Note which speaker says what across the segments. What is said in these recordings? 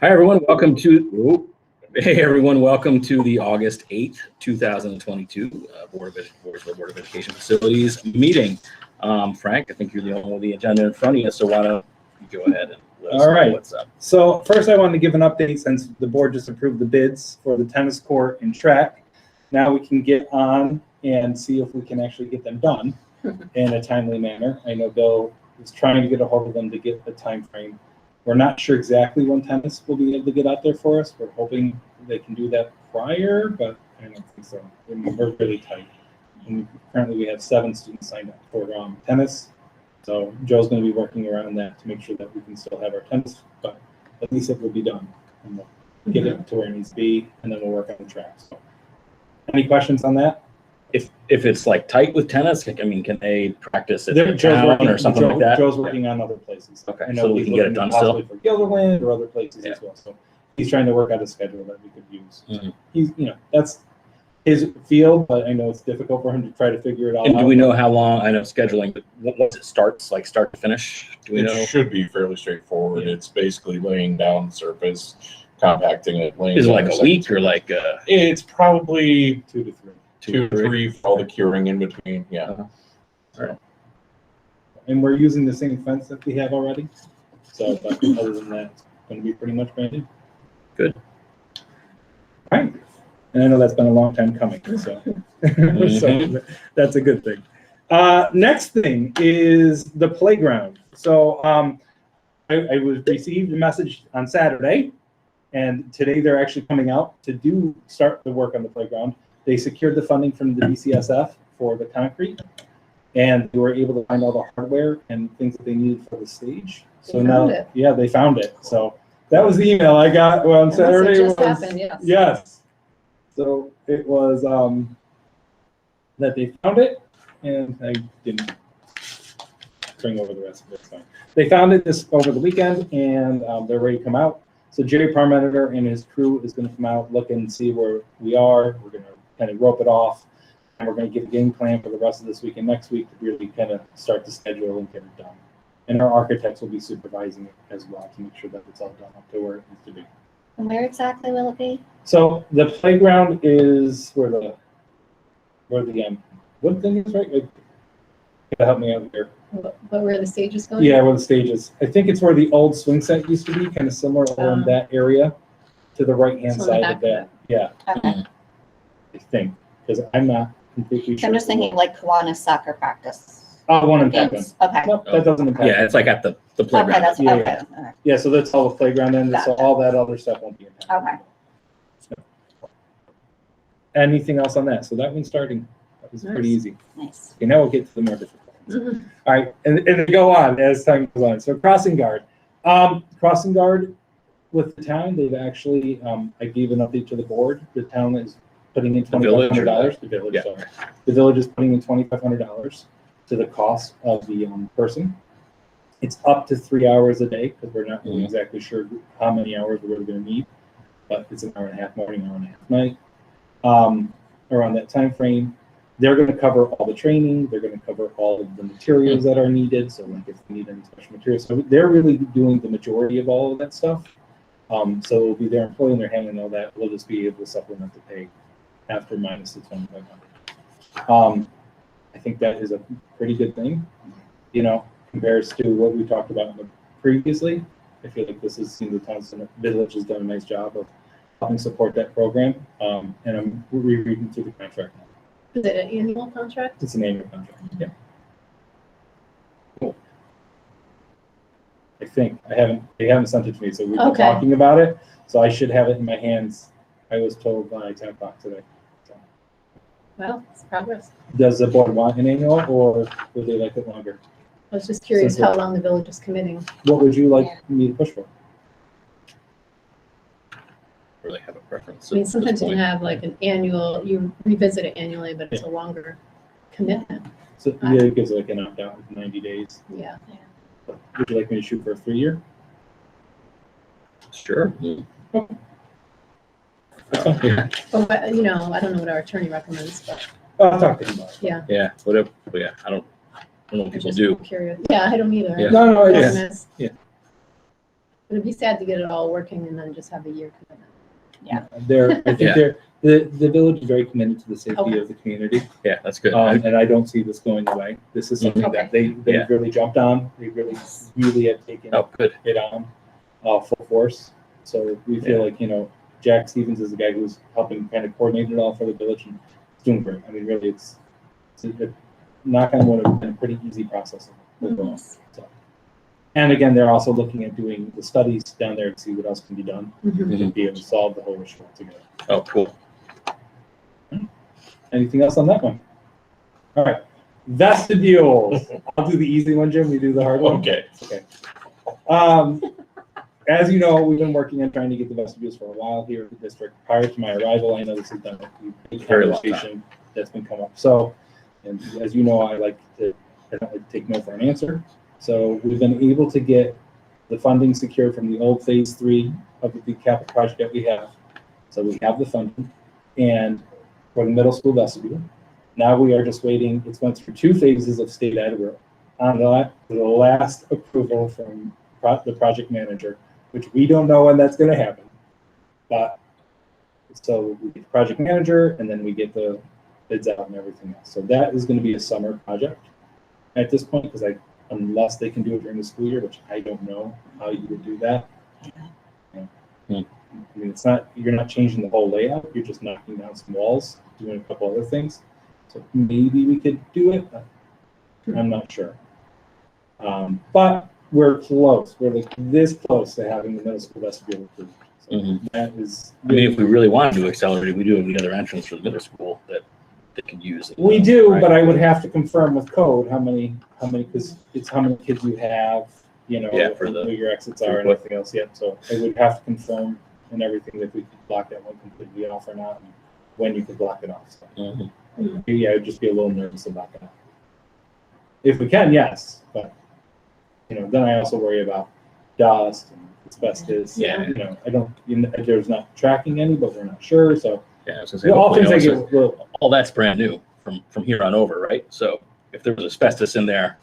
Speaker 1: Hi everyone, hey everyone, welcome to the August 8th, 2022 Voorheesville Board of Education Facilities meeting. Frank, I think you're the one with the agenda in front of you, so why don't you go ahead and let us know what's up.
Speaker 2: So first I wanted to give an update since the board just approved the bids for the tennis court and track. Now we can get on and see if we can actually get them done in a timely manner. I know Bill is trying to get a hold of them to get the time frame. We're not sure exactly when tennis will be able to get out there for us. We're hoping they can do that prior, but I don't think so. I mean, we're really tight. And currently we have 7 students signed up for tennis. So Joe's going to be working around that to make sure that we can still have our tennis, but at least it will be done. And we'll get it to where it needs to be, and then we'll work on the track. So, any questions on that?
Speaker 1: If it's like tight with tennis, I mean, can they practice at town or something like that?
Speaker 2: Joe's working on other places.
Speaker 1: Okay, so we can get it done still?
Speaker 2: For Gilderland or other places as well. So he's trying to work out a schedule that we could use.
Speaker 1: Mm-hmm.
Speaker 2: He's, that's his field, but I know it's difficult for him to try to figure it all out.
Speaker 1: And do we know how long? I know scheduling, but once it starts, like start to finish, do we know?
Speaker 3: It should be fairly straightforward. Yeah. It's basically laying down the surface, compacting it.
Speaker 1: Is it like a week or like?
Speaker 3: It's probably
Speaker 2: 2 to 3.
Speaker 3: 2 to 3 for all the curing in between. Yeah.
Speaker 1: All right.
Speaker 2: And we're using the same fence that we have already. So but other than that, it's going to be pretty much brand new.
Speaker 1: Good.
Speaker 2: All right. And I know that's been a long time coming, so, so that's a good thing. Next thing is the playground. So I received a message on Saturday, and today they're actually coming out to start the work on the playground. They secured the funding from the DCSF for the concrete, and they were able to find all the hardware and things that they needed for the stage. So now, yeah, they found it. So that was the email I got on Saturday.
Speaker 4: Just happened, yes.
Speaker 2: Yes. So it was that they found it, and I didn't bring over the rest of it. So they found it over the weekend, and they're ready to come out. So Jerry Parmenter and his crew is going to come out, look and see where we are. We're going to kind of rope it off, and we're going to get a game plan for the rest of this week and next week to really kind of start the schedule and get it done. And our architects will be supervising it as well to make sure that it's all done up to where it needs to be.
Speaker 4: And where exactly will it be?
Speaker 2: So the playground is where the wood thing is, right? Help me out here.
Speaker 4: But where the stage is going?
Speaker 2: Yeah, where the stage is. I think it's where the old swing set used to be, kind of similar over in that area, to the right-hand side of that. Yeah.
Speaker 4: Okay.
Speaker 2: I think, because I'm not completely sure.
Speaker 4: I'm just thinking like Kiwanis soccer practice.
Speaker 2: Oh, one in Peckham.
Speaker 4: Okay.
Speaker 2: Nope, that doesn't impact.
Speaker 1: Yeah, it's like at the playground.
Speaker 4: Okay, that's
Speaker 2: Yeah,
Speaker 4: okay.
Speaker 2: yeah.
Speaker 4: All right.
Speaker 2: Yeah, so that's all the playground end, so
Speaker 4: Gotcha.
Speaker 2: all that other stuff won't be impacted.
Speaker 4: Okay.
Speaker 2: Anything else on that? So that one's starting. That was pretty easy.
Speaker 4: Nice.
Speaker 2: Okay, now we'll get to the more difficult ones. All right, and they go on as time goes on. So crossing guard. Crossing guard with the town, they've actually, I gave an update to the board. The town is putting in $2,500. The village,
Speaker 1: Yeah.
Speaker 2: sorry. The village is putting in $2,500 to the cost of the person. It's up to 3 hours a day because we're not really exactly sure how many hours we're really going to need, but it's an hour and a half morning, hour and a half night. Around that time frame, they're going to cover all the training. They're going to cover all of the materials that are needed. So like if we need any special materials, so they're really doing the majority of all of that stuff. So it'll be their employee and they're handling all that. We'll just be able to supplement the pay after minus the $2,500. I think that is a pretty good thing, compares to what we talked about previously. I feel like this is, the town village has done a nice job of helping support that program. And I'm rereading through the contract now.
Speaker 4: Is it an annual contract?
Speaker 2: It's an annual contract. Yeah. Cool. I think they haven't sent it to me, so we've been talking about it. So I should have it in my hands. I was told by 10 o'clock today.
Speaker 4: Well, it's progress.
Speaker 2: Does the board want an annual, or would they like it longer?
Speaker 4: I was just curious how long the village is committing.
Speaker 2: What would you like me to push for?
Speaker 1: Really have a preference.
Speaker 4: I mean, sometimes you have like an annual, you revisit it annually, but it's a longer commitment.
Speaker 2: So yeah, it gives like an opt-out of 90 days.
Speaker 4: Yeah.
Speaker 2: Would you like me to shoot for a 3-year?
Speaker 1: Sure.
Speaker 2: Yeah.
Speaker 4: But, I don't know what our attorney recommends, but
Speaker 2: I'll talk to him about it.
Speaker 1: Yeah, whatever. Yeah, I don't know what
Speaker 4: I'm
Speaker 1: people
Speaker 4: just
Speaker 1: do.
Speaker 4: curious. Yeah, I don't either.
Speaker 1: Yeah.
Speaker 2: No,
Speaker 4: Yes.
Speaker 2: yeah.
Speaker 4: It'd be sad to get it all working and then just have a year commitment.
Speaker 2: I think
Speaker 1: Yeah.
Speaker 2: the village is very committed to the safety
Speaker 4: Okay.
Speaker 2: of the community.
Speaker 1: Yeah, that's good.
Speaker 2: And I don't see this going away. This is something that they
Speaker 1: Yeah.
Speaker 2: really jumped on. They really have taken
Speaker 1: Oh, good.
Speaker 2: it on full force. So we feel like, Jack Stevens is the guy who's helping kind of coordinate it all for the village and it's doing great. I mean, really, it's knock on wood, it's been a pretty easy process overall. So. And again, they're also looking at doing the studies down there to see what else can be done to be able to solve the whole issue together.
Speaker 1: Oh, cool.
Speaker 2: Anything else on that one? All right. Vestibules. I'll do the easy one, Jim. You do the hard one.
Speaker 3: Okay.
Speaker 2: Okay. As you know, we've been working on trying to get the vestibules for a while here at the district. Prior to my arrival, I know this has been a big
Speaker 1: Very long
Speaker 2: conversation that's been come up. So, and as you know, I don't like to take no for an answer. So we've been able to get the funding secured from the old phase 3 of the big capital project that we have. So we have the funding and for the middle school vestibule. Now we are just waiting. It's went through 2 phases of state ed. We're on the last approval from the project manager, which we don't know when that's going to happen. But so we get the project manager and then we get the bids out and everything else. So that is going to be a summer project at this point because unless they can do it during the school year, which I don't know how you would do that. I mean, you're not changing the whole layout. You're just knocking down some walls, doing a couple other things. So maybe we could do it. I'm not sure. But we're close. We're like this close to having the middle school vestibule approved. So that is.
Speaker 1: I mean, if we really wanted to accelerate it, we do have the other entrance for the middle school that they can use.
Speaker 2: We do,
Speaker 1: right?
Speaker 2: but I would have to confirm with code how many, because it's how many kids you have,
Speaker 1: for
Speaker 2: where your exits are and everything else yet. So I would have to confirm and everything if we could block that one completely off or not, and when you could block it off. So, yeah, I'd just be a little nervous about that. If we can, yes, but then I also worry about dust and asbestos.
Speaker 1: Yeah.
Speaker 2: There's not tracking any, but we're not sure. So
Speaker 1: Yeah, I was gonna say,
Speaker 2: all things
Speaker 1: hopefully
Speaker 2: I
Speaker 1: also-
Speaker 2: get. Well,
Speaker 1: all that's brand new from here on over, right? So if there was asbestos in there,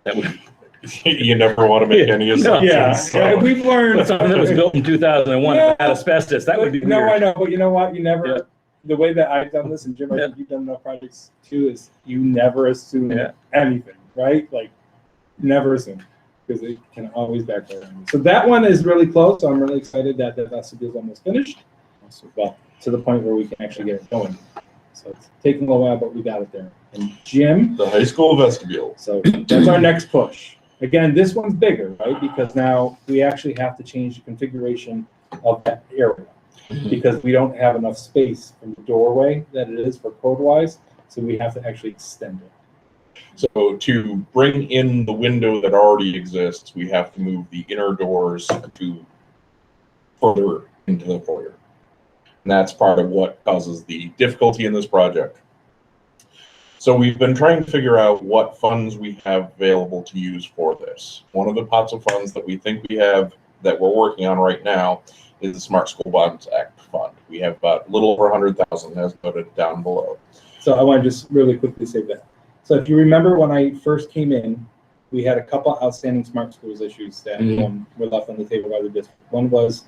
Speaker 1: that would
Speaker 3: You never want to make any assumptions.
Speaker 2: yeah,
Speaker 3: so-
Speaker 2: we've learned
Speaker 1: something that was built in 2001 if it had asbestos. That would be
Speaker 2: No,
Speaker 1: weird.
Speaker 2: I know, but you know what? You never.
Speaker 1: Yeah.
Speaker 2: The way that I've done this, and Jim, I think you've done enough projects too, is you never assume anything, right? Like, never assume, because it can always backfire on you. So that one is really close. So I'm really excited that the vestibule is almost finished. Well, to the point where we can actually get it going. So it's taking a while, but we got it there. And Jim,
Speaker 3: The high school vestibule.
Speaker 2: so that's our next push. Again, this one's bigger, right? Because now we actually have to change the configuration of that area because we don't have enough space from the doorway that it is for code-wise. So we have to actually extend it.
Speaker 3: So to bring in the window that already exists, we have to move the inner doors to further into the foyer. And that's part of what causes the difficulty in this project. So we've been trying to figure out what funds we have available to use for this. One of the pots of funds that we think we have that we're working on right now is the Smart School Bonds Act fund. We have about a little over 100,000 as noted down below.
Speaker 2: So I want to just really quickly say that. So if you remember when I first came in, we had a couple outstanding smart schools issues that were left on the table by the district. One was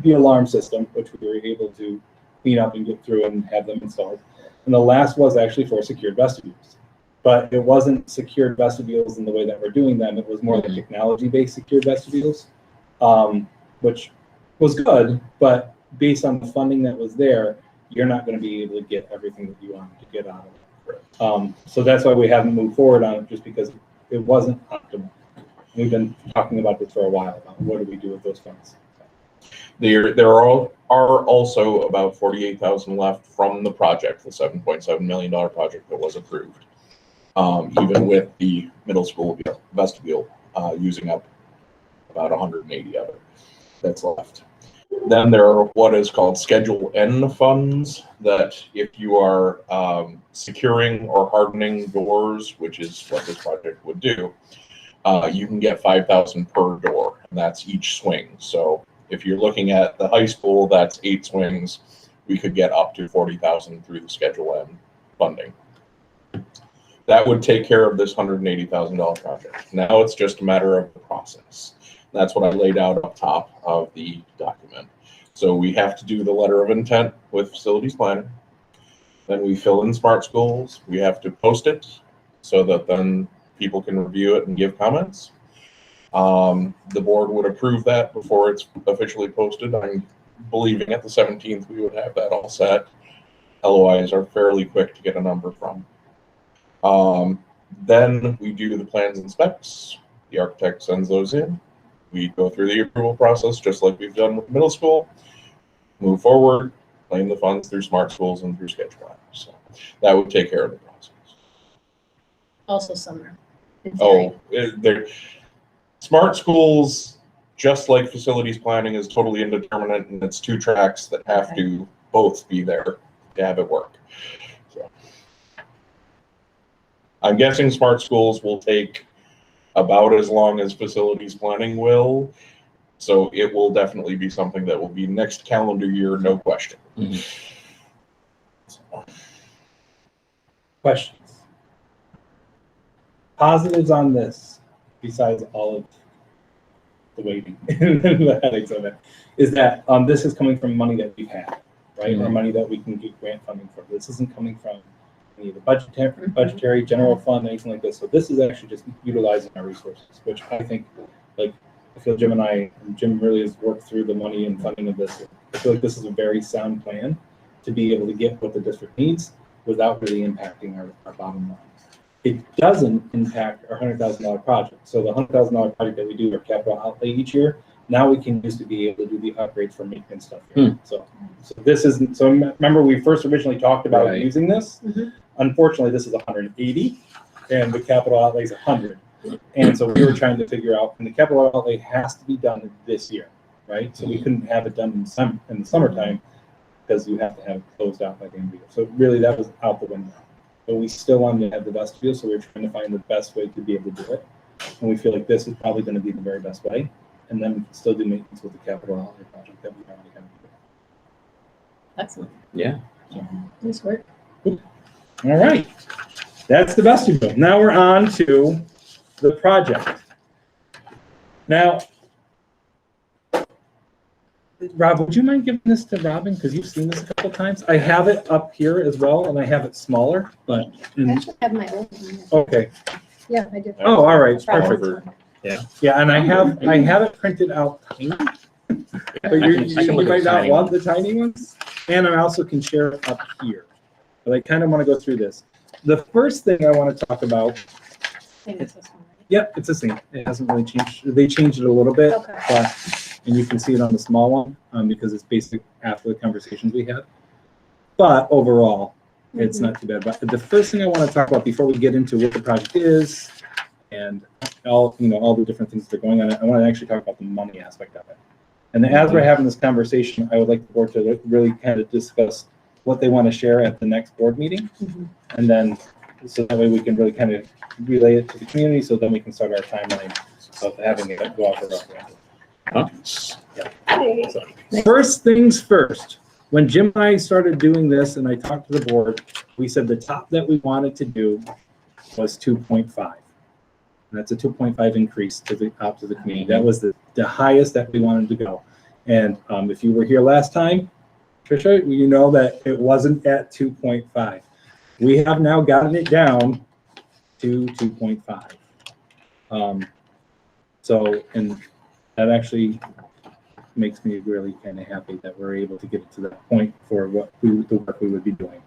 Speaker 2: the alarm system, which we were able to clean up and get through and have them installed. And the last was actually for secured vestibules. But it wasn't secured vestibules in the way that we're doing them. It was more like technology-based secured vestibules, which was good, but based on the funding that was there, you're not going to be able to get everything that you wanted to get out of it. So that's why we haven't moved forward on it, just because it wasn't optimal. We've been talking about this for a while, about what do we do with those funds.
Speaker 3: There are also about 48,000 left from the project, the $7.7 million project that was approved, even with the middle school vestibule using up about 180 of it that's left. Then there are what is called Schedule N funds that if you are securing or hardening doors, which is what this project would do, you can get 5,000 per door, and that's each swing. So if you're looking at the high school, that's 8 swings. We could get up to 40,000 through the Schedule N funding. That would take care of this $180,000 project. Now it's just a matter of the process. That's what I laid out up top of the document. So we have to do the letter of intent with facilities planning. Then we fill in smart schools. We have to post it so that then people can review it and give comments. The board would approve that before it's officially posted. I'm believing at the 17th we would have that all set. LOIs are fairly quick to get a number from. Then we do the plans and specs. The architect sends those in. We go through the approval process just like we've done with middle school. Move forward, claim the funds through smart schools and through sketch plans. So that would take care of the process.
Speaker 4: Also summer. in theory.
Speaker 3: They're smart schools, just like facilities planning, is totally indeterminate, and it's two tracks that have to both be there to have it work. So I'm guessing smart schools will take about as long as facilities planning will. So it will definitely be something that will be next calendar year, no question.
Speaker 2: Questions? Positives on this, besides all of the waiting and the headaches of it, is that this is coming from money that we've had, right? Or money that we can get grant funding for. This isn't coming from any of the budgetary general fund, anything like this. So this is actually just utilizing our resources, which I think, like, I feel Jim really has worked through the money and funding of this. I feel like this is a very sound plan to be able to get what the district needs without really impacting our bottom line. It doesn't impact our $100,000 project. So the $100,000 project that we do, our capital outlay each year, now we can use to be able to do the upgrades for maintenance stuff here. So this isn't, so remember we first originally talked about using this. Unfortunately, this is 180 and the capital outlay is 100. And so we were trying to figure out, and the capital outlay has to be done this year, right? So we couldn't have it done in the summertime because you have to have it closed out by the end of the year. So really that was out the window. But we still wanted to have the vestibule, so we were trying to find the best way to be able to do it. And we feel like this is probably going to be the very best way. And then we can still do maintenance with the capital outlay project that we already have.
Speaker 4: Excellent.
Speaker 1: Yeah.
Speaker 2: So,
Speaker 4: Nice work.
Speaker 2: all right. That's the vestibule. Now we're on to the project. Now, Rob, would you mind giving this to Robin? Because you've seen this a couple times. I have it up here as well, and I have it smaller, but.
Speaker 4: I actually have my own one.
Speaker 2: Okay.
Speaker 4: Yeah, I did.
Speaker 2: Oh, all right.
Speaker 4: Probably.
Speaker 2: Perfect.
Speaker 1: Yeah.
Speaker 2: Yeah, and I have it printed out tiny. But you might not want the tiny ones. And I also can share it up here. But I kind of want to go through this. The first thing I want to talk about.
Speaker 4: I think it's this one, right?
Speaker 2: Yep, it's the same. It hasn't really changed. They changed it a little bit,
Speaker 4: Okay.
Speaker 2: and you can see it on the small one because it's basic after the conversations we had. But overall, it's not too bad. But the first thing I want to talk about before we get into what the project is and all the different things that are going on, I want to actually talk about the money aspect of it. And then as we're having this conversation, I would like the board to really kind of discuss what they want to share at the next board meeting, and then so that way we can really kind of relay it to the community, so then we can start our timeline of having it go out for referendum. So, first things first. When Jim and I started doing this, and I talked to the board, we said the top that we wanted to do was 2.5. And that's a 2.5 increase to the community. That was the highest that we wanted to go. And if you were here last time, Tricia, you know that it wasn't at 2.5. We have now gotten it down to 2.5. So, and that actually makes me really kind of happy that we're able to get it to that point for the work we would be doing.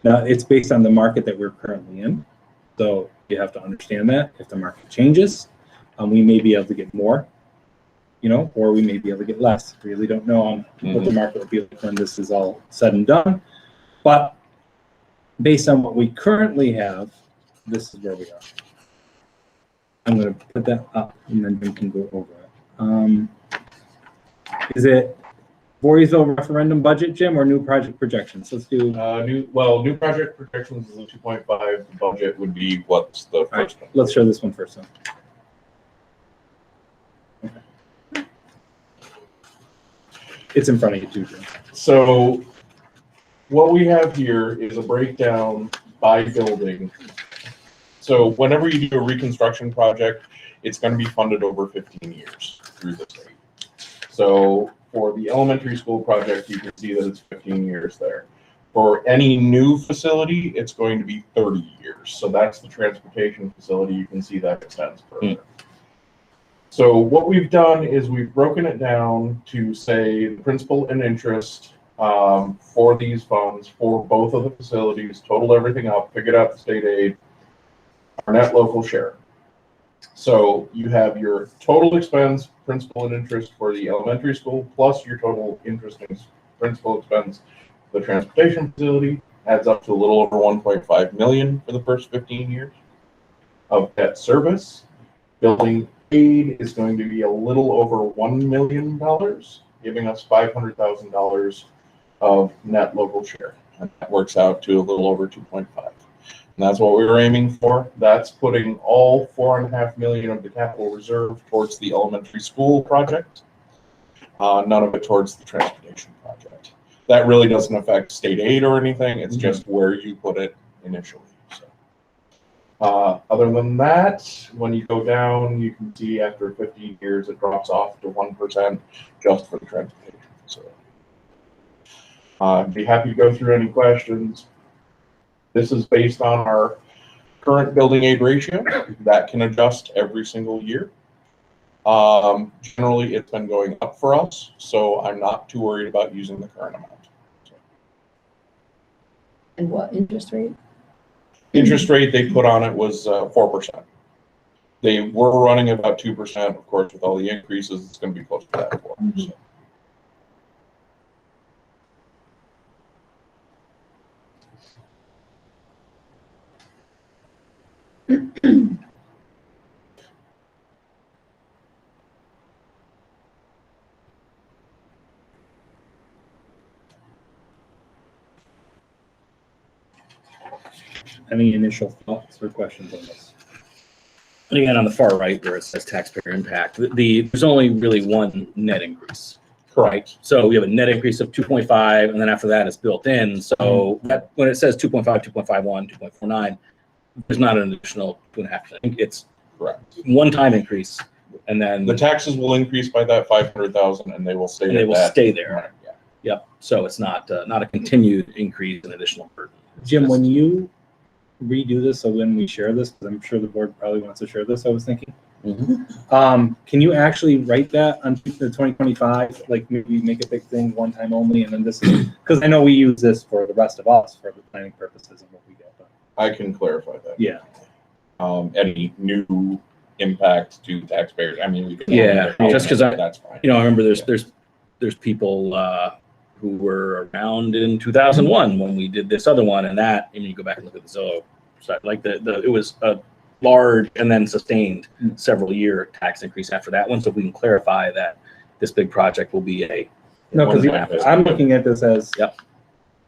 Speaker 2: Now, it's based on the market that we're currently in. So you have to understand that if the market changes, we may be able to get more, or we may be able to get less. We really don't know what the market will be like when this is all said and done. But based on what we currently have, this is where we are. I'm going to put that up and then we can go over it. Is it Voorheesville referendum budget, Jim, or new project projections? Let's do
Speaker 3: new project projections is a 2.5. The budget would be what's the first one.
Speaker 2: Let's show this one first. Okay. It's in front of you too, Jim.
Speaker 3: So what we have here is a breakdown by building. So whenever you do a reconstruction project, it's going to be funded over 15 years. through the state. So for the elementary school project, you can see that it's 15 years there. For any new facility, it's going to be 30 years. So that's the transportation facility. You can see that extends further. So what we've done is we've broken it down to say the principal and interest for these funds for both of the facilities, total everything up, figured out the state aid, our net local share. So you have your total expense, principal and interest for the elementary school, plus your total interest and principal expense for the transportation facility, adds up to a little over 1.5 million for the first 15 years of debt service. Building aid is going to be a little over $1 million, giving us $500,000 of net local share. And that works out to a little over 2.5. And that's what we were aiming for. That's putting all $4.5 million of the capital reserve towards the elementary school project, none of it towards the transportation project. That really doesn't affect state aid or anything. It's just where you put it initially. So, other than that, when you go down, you can see after 15 years, it drops off to 1% just for the transportation. So, I'd be happy to go through any questions. This is based on our current building aid ratio. That can adjust every single year. Generally, it's been going up for us, so I'm not too worried about using the current amount. So.
Speaker 4: And what interest rate?
Speaker 3: Interest rate they put on it was 4%. They were running about 2%. Of course, with all the increases, it's going to be close to that. So.
Speaker 2: Any initial thoughts or questions on this?
Speaker 1: And again, on the far right where it says taxpayer impact, there's only really one net increase.
Speaker 3: Correct.
Speaker 1: So we have a net increase of 2.5, and then after that it's built in. So that, when it says 2.5, 2.51, 2.49, there's not an additional 2.5. I think it's
Speaker 3: Correct.
Speaker 1: One-time increase, and then
Speaker 3: The taxes will increase by that 500,000, and they will stay.
Speaker 1: and they will stay there.
Speaker 3: Right. Yeah.
Speaker 1: Yep. So it's not a continued increase in additional burden.
Speaker 2: Jim, when you redo this, so when we share this, because I'm sure the board probably wants to share this, I was thinking, can you actually write that on the 2025, like maybe make a big thing one time only, and then this is, because I know we use this for the rest of us for the planning purposes and what we get done.
Speaker 3: I can clarify that.
Speaker 2: Yeah.
Speaker 3: Any new impact to taxpayers? I mean, we can.
Speaker 1: Yeah, just because
Speaker 3: that's fine.
Speaker 1: I remember there's people who were around in 2001 when we did this other one, and that, you go back and look at the Zillow side, like it was a large and then sustained several year tax increase after that one. So if we can clarify that this big project will be a
Speaker 2: No, because I'm looking at this as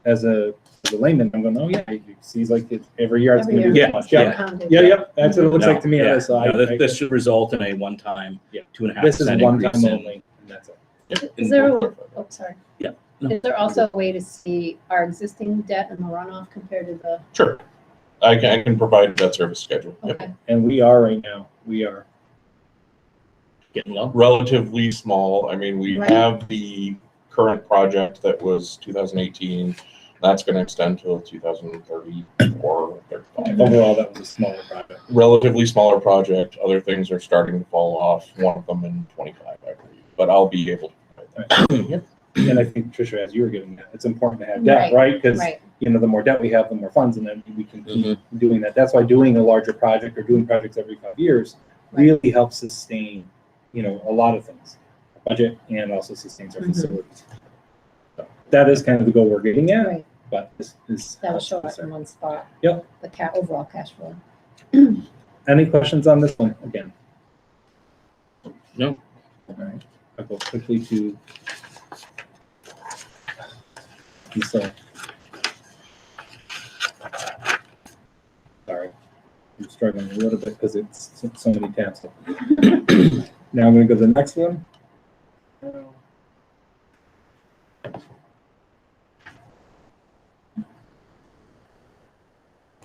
Speaker 2: as a layman. I'm going, oh yeah, it seems like every year it's going to be
Speaker 1: Yeah,
Speaker 2: much.
Speaker 4: Compounded.
Speaker 2: Yeah. That's what it looks
Speaker 1: No,
Speaker 2: like to me.
Speaker 1: yeah.
Speaker 2: On this, so
Speaker 1: This should result in a one-time 2.5%
Speaker 2: this is one time
Speaker 1: increase in-
Speaker 2: only, and that's it.
Speaker 4: Is there, oh, sorry.
Speaker 1: Yeah, no.
Speaker 4: Is there also a way to see our existing debt and the runoff compared to the,
Speaker 3: Sure. I can provide a debt service schedule. Yep.
Speaker 4: okay,
Speaker 2: And we are right now. We are.
Speaker 1: getting low.
Speaker 3: Relatively small. I mean, we
Speaker 4: Right.
Speaker 3: have the current project that was 2018. That's going to extend till 2034, 35.
Speaker 2: Overall, that was a smaller project.
Speaker 3: Relatively smaller project. Other things are starting to fall off. One of them in 25, I believe. But I'll be able to provide that.
Speaker 2: And I think, Tricia, as you were getting that, it's important to have debt, right? Because,
Speaker 4: right,
Speaker 2: the more debt we have, the more funds, and then we can keep doing that. That's why doing a larger project or doing projects every 5 years really helps sustain, a lot of things, our budget, and also sustains our facilities. So that is kind of the goal we're getting at,
Speaker 4: right.
Speaker 2: but this is.
Speaker 4: That will show us in one spot.
Speaker 2: Yep.
Speaker 4: The overall cash flow.
Speaker 2: Any questions on this one again?
Speaker 1: No.
Speaker 2: All right, I'll go quickly to. So, sorry, I'm struggling a little bit because it's so many tabs. Now I'm going to go to the next one.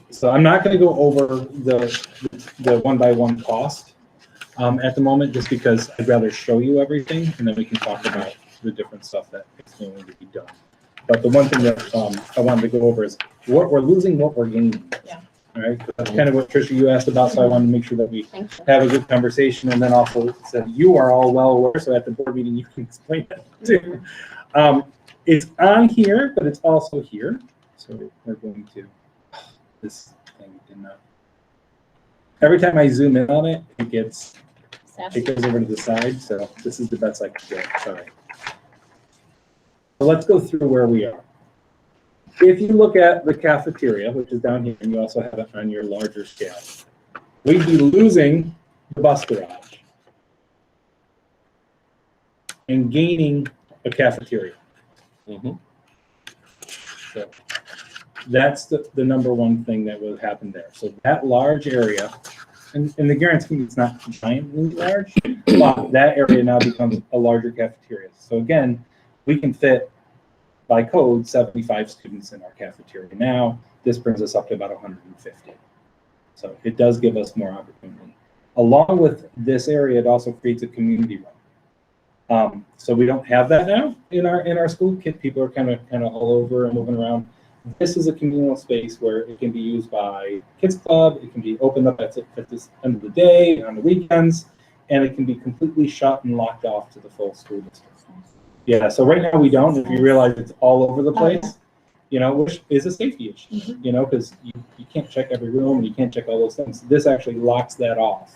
Speaker 2: So I'm not going to go over the one by one cost. at the moment, just because I'd rather show you everything and then we can talk about the different stuff that is going to be done. But the one thing that I wanted to go over is what we're losing, what we're gaining.
Speaker 4: Yeah.
Speaker 2: All right, that's kind of what Tricia, you asked about, so I wanted to make sure that we
Speaker 4: Thank you.
Speaker 2: have a good conversation, and then also said you are all well aware, so at the board meeting you can explain that too. It's on here, but it's also here. So we're going to, this thing cannot. Every time I zoom in on it, it goes over to the side. So this is the best I can get. Sorry. So let's go through where we are. If you look at the cafeteria, which is down here, and you also have it on your larger scale, we'd be losing the bus garage and gaining a cafeteria. So that's the number one thing that would happen there. So that large area, and in the grand scheme, it's not giantly large, but that area now becomes a larger cafeteria. So again, we can fit, by code, 75 students in our cafeteria now. This brings us up to about 150. So it does give us more opportunity. Along with this area, it also creates a community room. So we don't have that now in our school. People are kind of all over and moving around. This is a communal space where it can be used by kids club. It can be opened up at this end of the day, on the weekends, and it can be completely shut and locked off to the full school district. Yeah, so right now we don't. If you realize it's all over the place, you know, which is a safety issue, you know, because you can't check every room and you can't check all those things. This actually locks that off.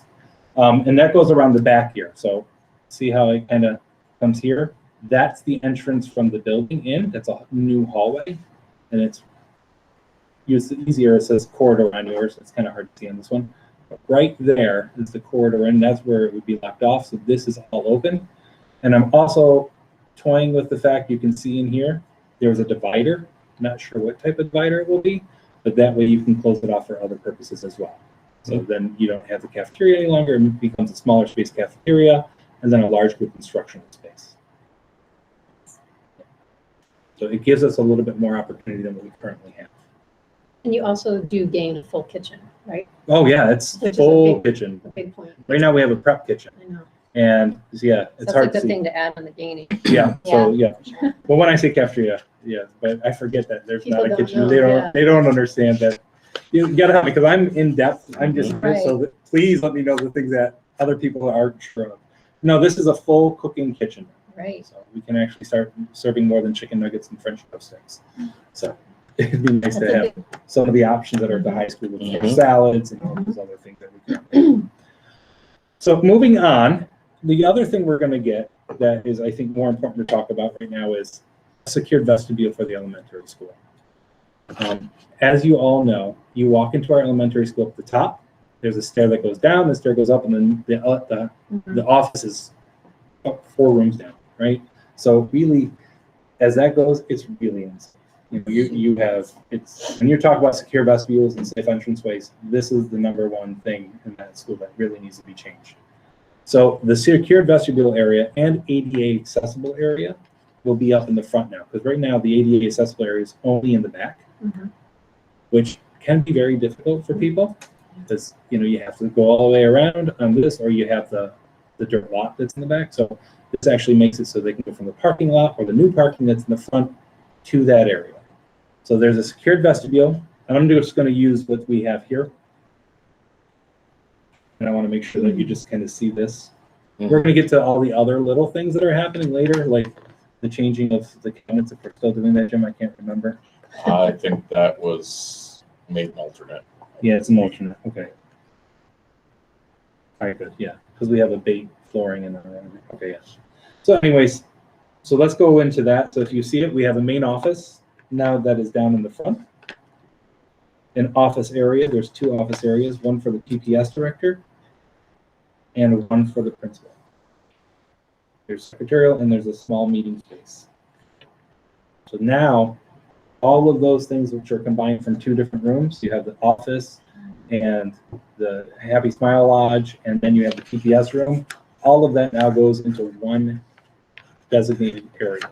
Speaker 2: And that goes around the back here. So see how it kind of comes here? That's the entrance from the building in. That's a new hallway. And it's easier. It says corridor on yours. It's kind of hard to see on this one. But right there is the corridor, and that's where it would be locked off. So this is all open. And I'm also toying with the fact you can see in here, there's a divider. Not sure what type of divider it will be, but that way you can close it off for other purposes as well. So then you don't have the cafeteria any longer. It becomes a smaller space cafeteria, and then a large group instructional space. So it gives us a little bit more opportunity than what we currently have.
Speaker 4: And you also do gain a full kitchen, right?
Speaker 2: Oh yeah, it's
Speaker 4: Which is
Speaker 2: full kitchen.
Speaker 4: A big point.
Speaker 2: Right now we have a prep kitchen.
Speaker 4: I know.
Speaker 2: And yeah, it's
Speaker 4: That's
Speaker 2: hard
Speaker 4: a
Speaker 2: to
Speaker 4: good
Speaker 2: see.
Speaker 4: thing to add on the gaining.
Speaker 2: Yeah, so yeah.
Speaker 4: Sure.
Speaker 2: Well, when I say cafeteria, yeah, but I forget that there's
Speaker 4: People
Speaker 2: not a
Speaker 4: don't
Speaker 2: kitchen.
Speaker 4: know,
Speaker 2: They don't understand that. You gotta help me because I'm in depth. I'm just
Speaker 4: Right.
Speaker 2: so that, please let me know the things that other people aren't sure of. No, this is a full cooking kitchen.
Speaker 4: Right.
Speaker 2: So we can actually start serving more than chicken nuggets and French toast sticks. So it'd be nice
Speaker 4: That's
Speaker 2: to
Speaker 4: a
Speaker 2: have some of the options that are at the high school with
Speaker 1: Mhm.
Speaker 2: salads and all those other things that we can. So moving on, the other thing we're going to get that is, I think, more important to talk about right now is a secured vestibule for the elementary school. As you all know, you walk into our elementary school at the top. There's a stair that goes down, the stair goes up, and then the office is up 4 rooms down, right? So really, as that goes, it's really unsafe. You have, it's, when you talk about secure vestibules and safe entranceways, this is the number one thing in that school that really needs to be changed. So the secured vestibule area and ADA accessible area will be up in the front now, because right now the ADA accessible area is only in the back, which can be very difficult for people because you have to go all the way around on this, or you have the dirt lot that's in the back. So this actually makes it so they can go from the parking lot or the new parking that's in the front to that area. So there's a secured vestibule, and I'm just going to use what we have here. And I want to make sure that you just kind of see this. We're going to get to all the other little things that are happening later, like the changing of the cabinets. If we're still doing that, Jim, I can't remember.
Speaker 3: I think that was made an alternate.
Speaker 2: Yeah, it's an alternate. Okay. All right, good. Yeah, because we have a bait flooring in there. Okay, yeah. So anyways, so let's go into that. So if you see it, we have a main office now that is down in the front. An office area. There's 2 office areas, one for the PPS director and one for the principal. There's secretarial and there's a small meeting space. So now all of those things which are combined from 2 different rooms, you have the office and the Happy Smile Lodge, and then you have the PPS room. All of that now goes into one designated area.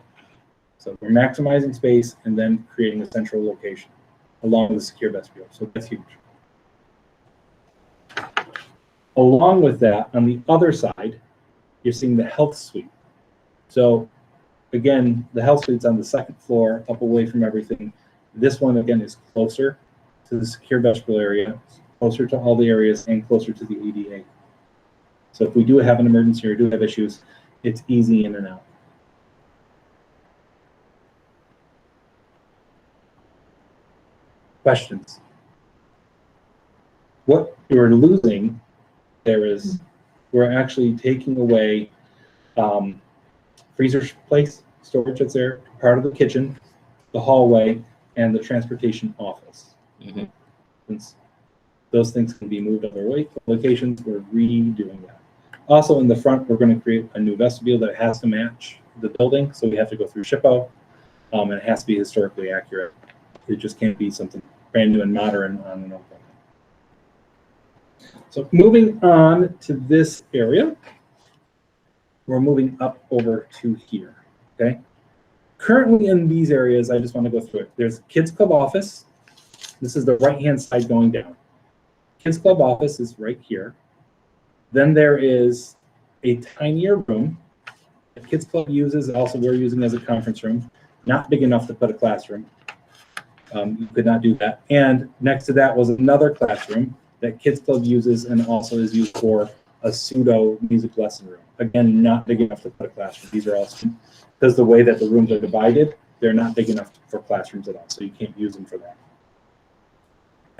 Speaker 2: So we're maximizing space and then creating a central location along the secure vestibule. So that's huge. Along with that, on the other side, you're seeing the health suite. So again, the health suite's on the second floor, up away from everything. This one, again, is closer to the secure vestibule area, closer to all the areas, and closer to the ADA. So if we do have an emergency or do have issues, it's easy in and out. Questions? What you're losing there is we're actually taking away freezer place, storage that's there, part of the kitchen, the hallway, and the transportation office.
Speaker 1: Mhm.
Speaker 2: Since those things can be moved other locations, we're redoing that. Also in the front, we're going to create a new vestibule that has to match the building, so we have to go through SHPO, and it has to be historically accurate. It just can't be something brand new and modern on an old building. So moving on to this area, we're moving up over to here, okay? Currently in these areas, I just want to go through it. There's a Kids Club office. This is the right-hand side going down. Kids Club office is right here. Then there is a tinier room that Kids Club uses, also we're using as a conference room, not big enough to put a classroom. You could not do that. And next to that was another classroom that Kids Club uses and also is used for a pseudo music lesson room. Again, not big enough to put a classroom. These are all, because the way that the rooms are divided, they're not big enough for classrooms at all, so you can't use them for that.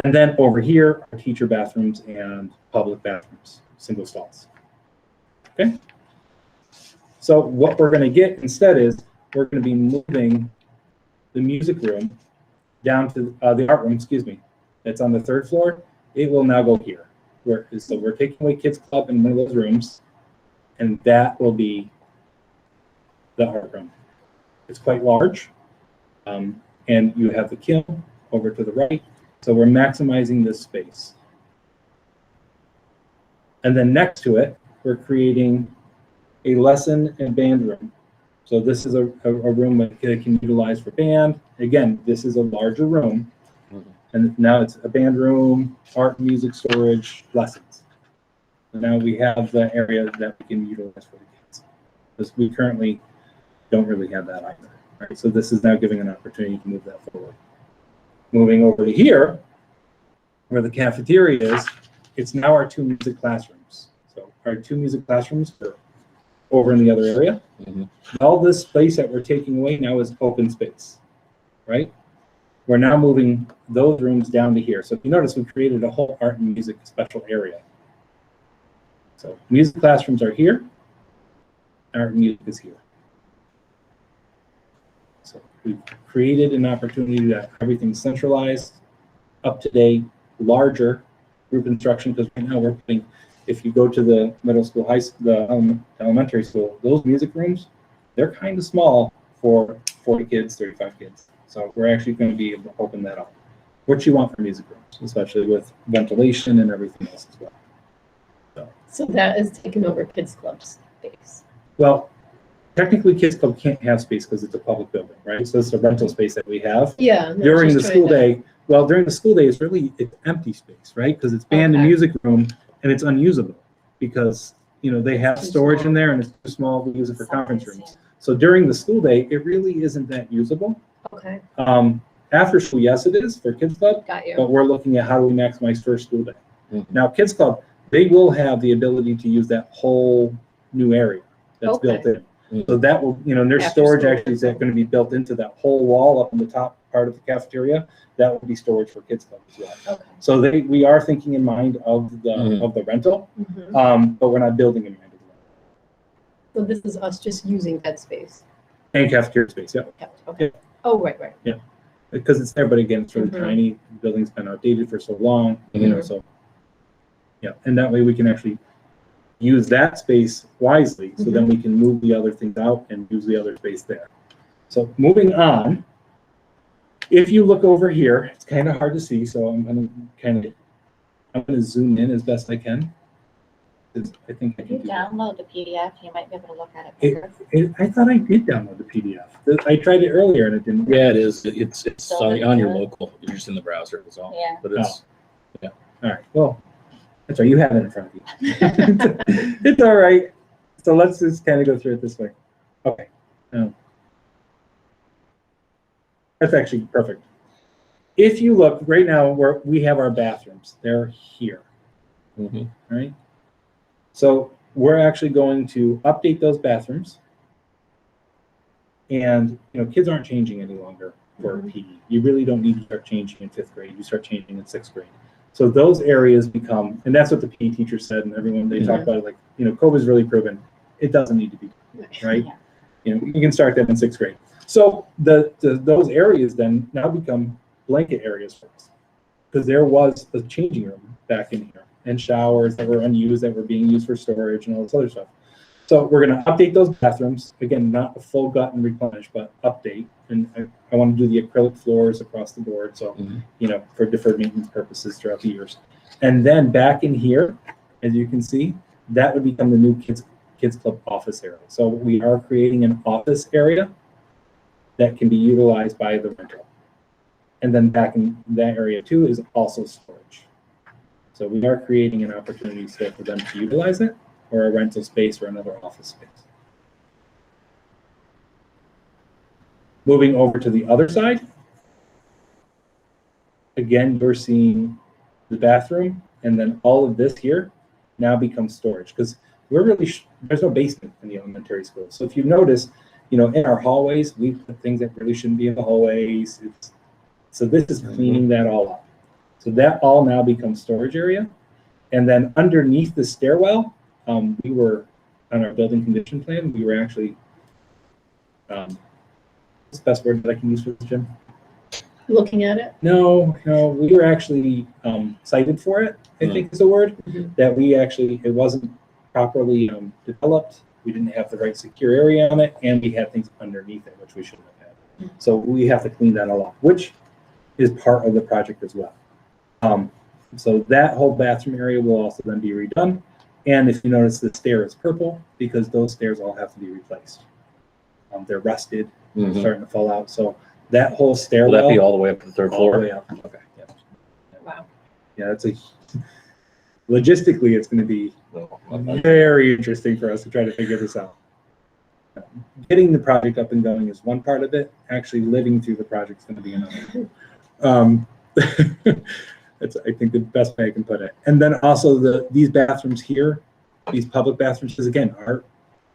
Speaker 2: And then over here are teacher bathrooms and public bathrooms, single stalls. Okay? So what we're going to get instead is we're going to be moving the music room down to the art room, excuse me, that's on the third floor. It will now go here. So we're taking away Kids Club in one of those rooms, and that will be the art room. It's quite large, and you have the kiln over to the right. So we're maximizing this space. And then next to it, we're creating a lesson and band room. So this is a room that it can utilize for band. Again, this is a larger room. And now it's a band room, art, music, storage, lessons. And now we have the area that we can utilize for the kids. Because we currently don't really have that either. Right? So this is now giving an opportunity to move that forward. Moving over to here, where the cafeteria is, it's now our 2 music classrooms. So our 2 music classrooms are over in the other area.
Speaker 1: Mhm.
Speaker 2: All this space that we're taking away now is open space, right? We're now moving those rooms down to here. So if you notice, we created a whole art and music special area. So music classrooms are here, art and music is here. So we've created an opportunity that everything's centralized, up to date, larger group instruction, because right now we're putting, if you go to the middle school, the elementary school, those music rooms, they're kind of small for 40 kids, 35 kids. So we're actually going to be able to open that up. What you want for music rooms, especially with ventilation and everything else as well.
Speaker 4: So that is taking over Kids Club space.
Speaker 2: Well, technically Kids Club can't have space because it's a public building, right? So it's a rental space that we have.
Speaker 4: Yeah. no,
Speaker 2: During the
Speaker 4: just
Speaker 2: school
Speaker 4: trying to-
Speaker 2: day, well, during the school day, it's empty space, right? Because it's band and
Speaker 4: Okay.
Speaker 2: music room, and it's unusable because, they have
Speaker 4: Too
Speaker 2: storage
Speaker 4: small.
Speaker 2: in there and it's too small to use it for conference rooms. So during the school day, it really isn't that usable.
Speaker 4: Okay,
Speaker 2: After school, yes, it is for Kids Club,
Speaker 4: got you.
Speaker 2: but we're looking at how do we maximize first school day.
Speaker 1: Mhm.
Speaker 2: Now, Kids Club, they will have the ability to use that whole new area that's
Speaker 4: Okay.
Speaker 2: built in.
Speaker 1: Mhm.
Speaker 2: So that will, and there's
Speaker 4: After
Speaker 2: storage
Speaker 4: school.
Speaker 2: actually is going to be built into that whole wall up in the top part of the cafeteria. That will be storage for Kids Club as well.
Speaker 4: Okay.
Speaker 2: So we are thinking in mind of the
Speaker 1: Mhm.
Speaker 2: rental,
Speaker 4: Mhm.
Speaker 2: but we're not building in mind of the rental.
Speaker 4: So this is us just using that space.
Speaker 2: And cafeteria space, yeah,
Speaker 4: Okay. Oh, right.
Speaker 2: because it's there. But again, it's really
Speaker 4: Mhm.
Speaker 2: tiny. The building's been outdated for so long,
Speaker 1: Mhm.
Speaker 2: So yeah, and that way we can actually use that space wisely. So then we can move the other things out and use the other space there. So moving on, if you look over here, it's kind of hard to see. So I'm going to zoom in as best I can. 'Cause I think I
Speaker 5: If
Speaker 2: can
Speaker 5: you
Speaker 2: do that.
Speaker 5: download the PDF, you might be able to look at it better.
Speaker 2: I thought I did download the PDF. I tried it earlier and it didn't. work.
Speaker 1: Yeah, it is. It's
Speaker 5: So
Speaker 1: on your
Speaker 5: good.
Speaker 1: local. You're just in the browser. That's all.
Speaker 5: Yeah.
Speaker 1: But it's
Speaker 2: All right. Well, That's right, you have it in front of you. It's all right. So let's just kind of go through it this way. Okay. That's actually perfect. If you look right now, we have our bathrooms. They're here, right? So we're actually going to update those bathrooms. And kids aren't changing any longer for PE. You really don't need to start changing in 5th grade. You start changing in 6th grade. So those areas become, and that's what the PE teacher said, and everyone, they talk about it like, COVID's really proven it doesn't need to be, right?
Speaker 5: Yeah.
Speaker 2: You can start that in 6th grade. So those areas then now become blanket areas for us, because there was a changing room back in here and showers that were unused that were being used for storage and all this other stuff. So we're going to update those bathrooms. Again, not a full gut and replenish, but update. And I want to do the acrylic floors across the board. So, for deferred maintenance purposes throughout the years. And then back in here, as you can see, that would become the new kids club office area. So we are creating an office area that can be utilized by the rental. And then back in that area too is also storage. So we are creating an opportunity still for them to utilize it, or a rental space or another office space. Moving over to the other side, again, you're seeing the bathroom, and then all of this here now becomes storage, because we're really, there's no basement in the elementary school. So if you notice, in our hallways, we put things that really shouldn't be in the hallways. So this is cleaning that all up. So that all now becomes storage area. And then underneath the stairwell, we were on our building condition plan. We were actually, what's the best word that I can use for this, Jim?
Speaker 4: Looking at it?
Speaker 2: No, we were actually cited for it, I think is the word, that it wasn't properly developed. We didn't have the right secure area on it, and we had things underneath it, which we shouldn't have had. So we have to clean that all up, which is part of the project as well. So that whole bathroom area will also then be redone. And if you notice, the stair is purple because those stairs all have to be replaced. They're rusted, starting to fall out. So that whole stairwell.
Speaker 1: Will that be all the way up to the 3rd floor?
Speaker 2: All the way up. Okay. Yeah.
Speaker 4: Wow.
Speaker 2: Yeah, logistically, it's going to be very interesting for us to try to figure this out. Getting the project up and going is one part of it. Actually living through the project is going to be another. That's, I think, the best way I can put it. And then also these bathrooms here, these public bathrooms, because again, our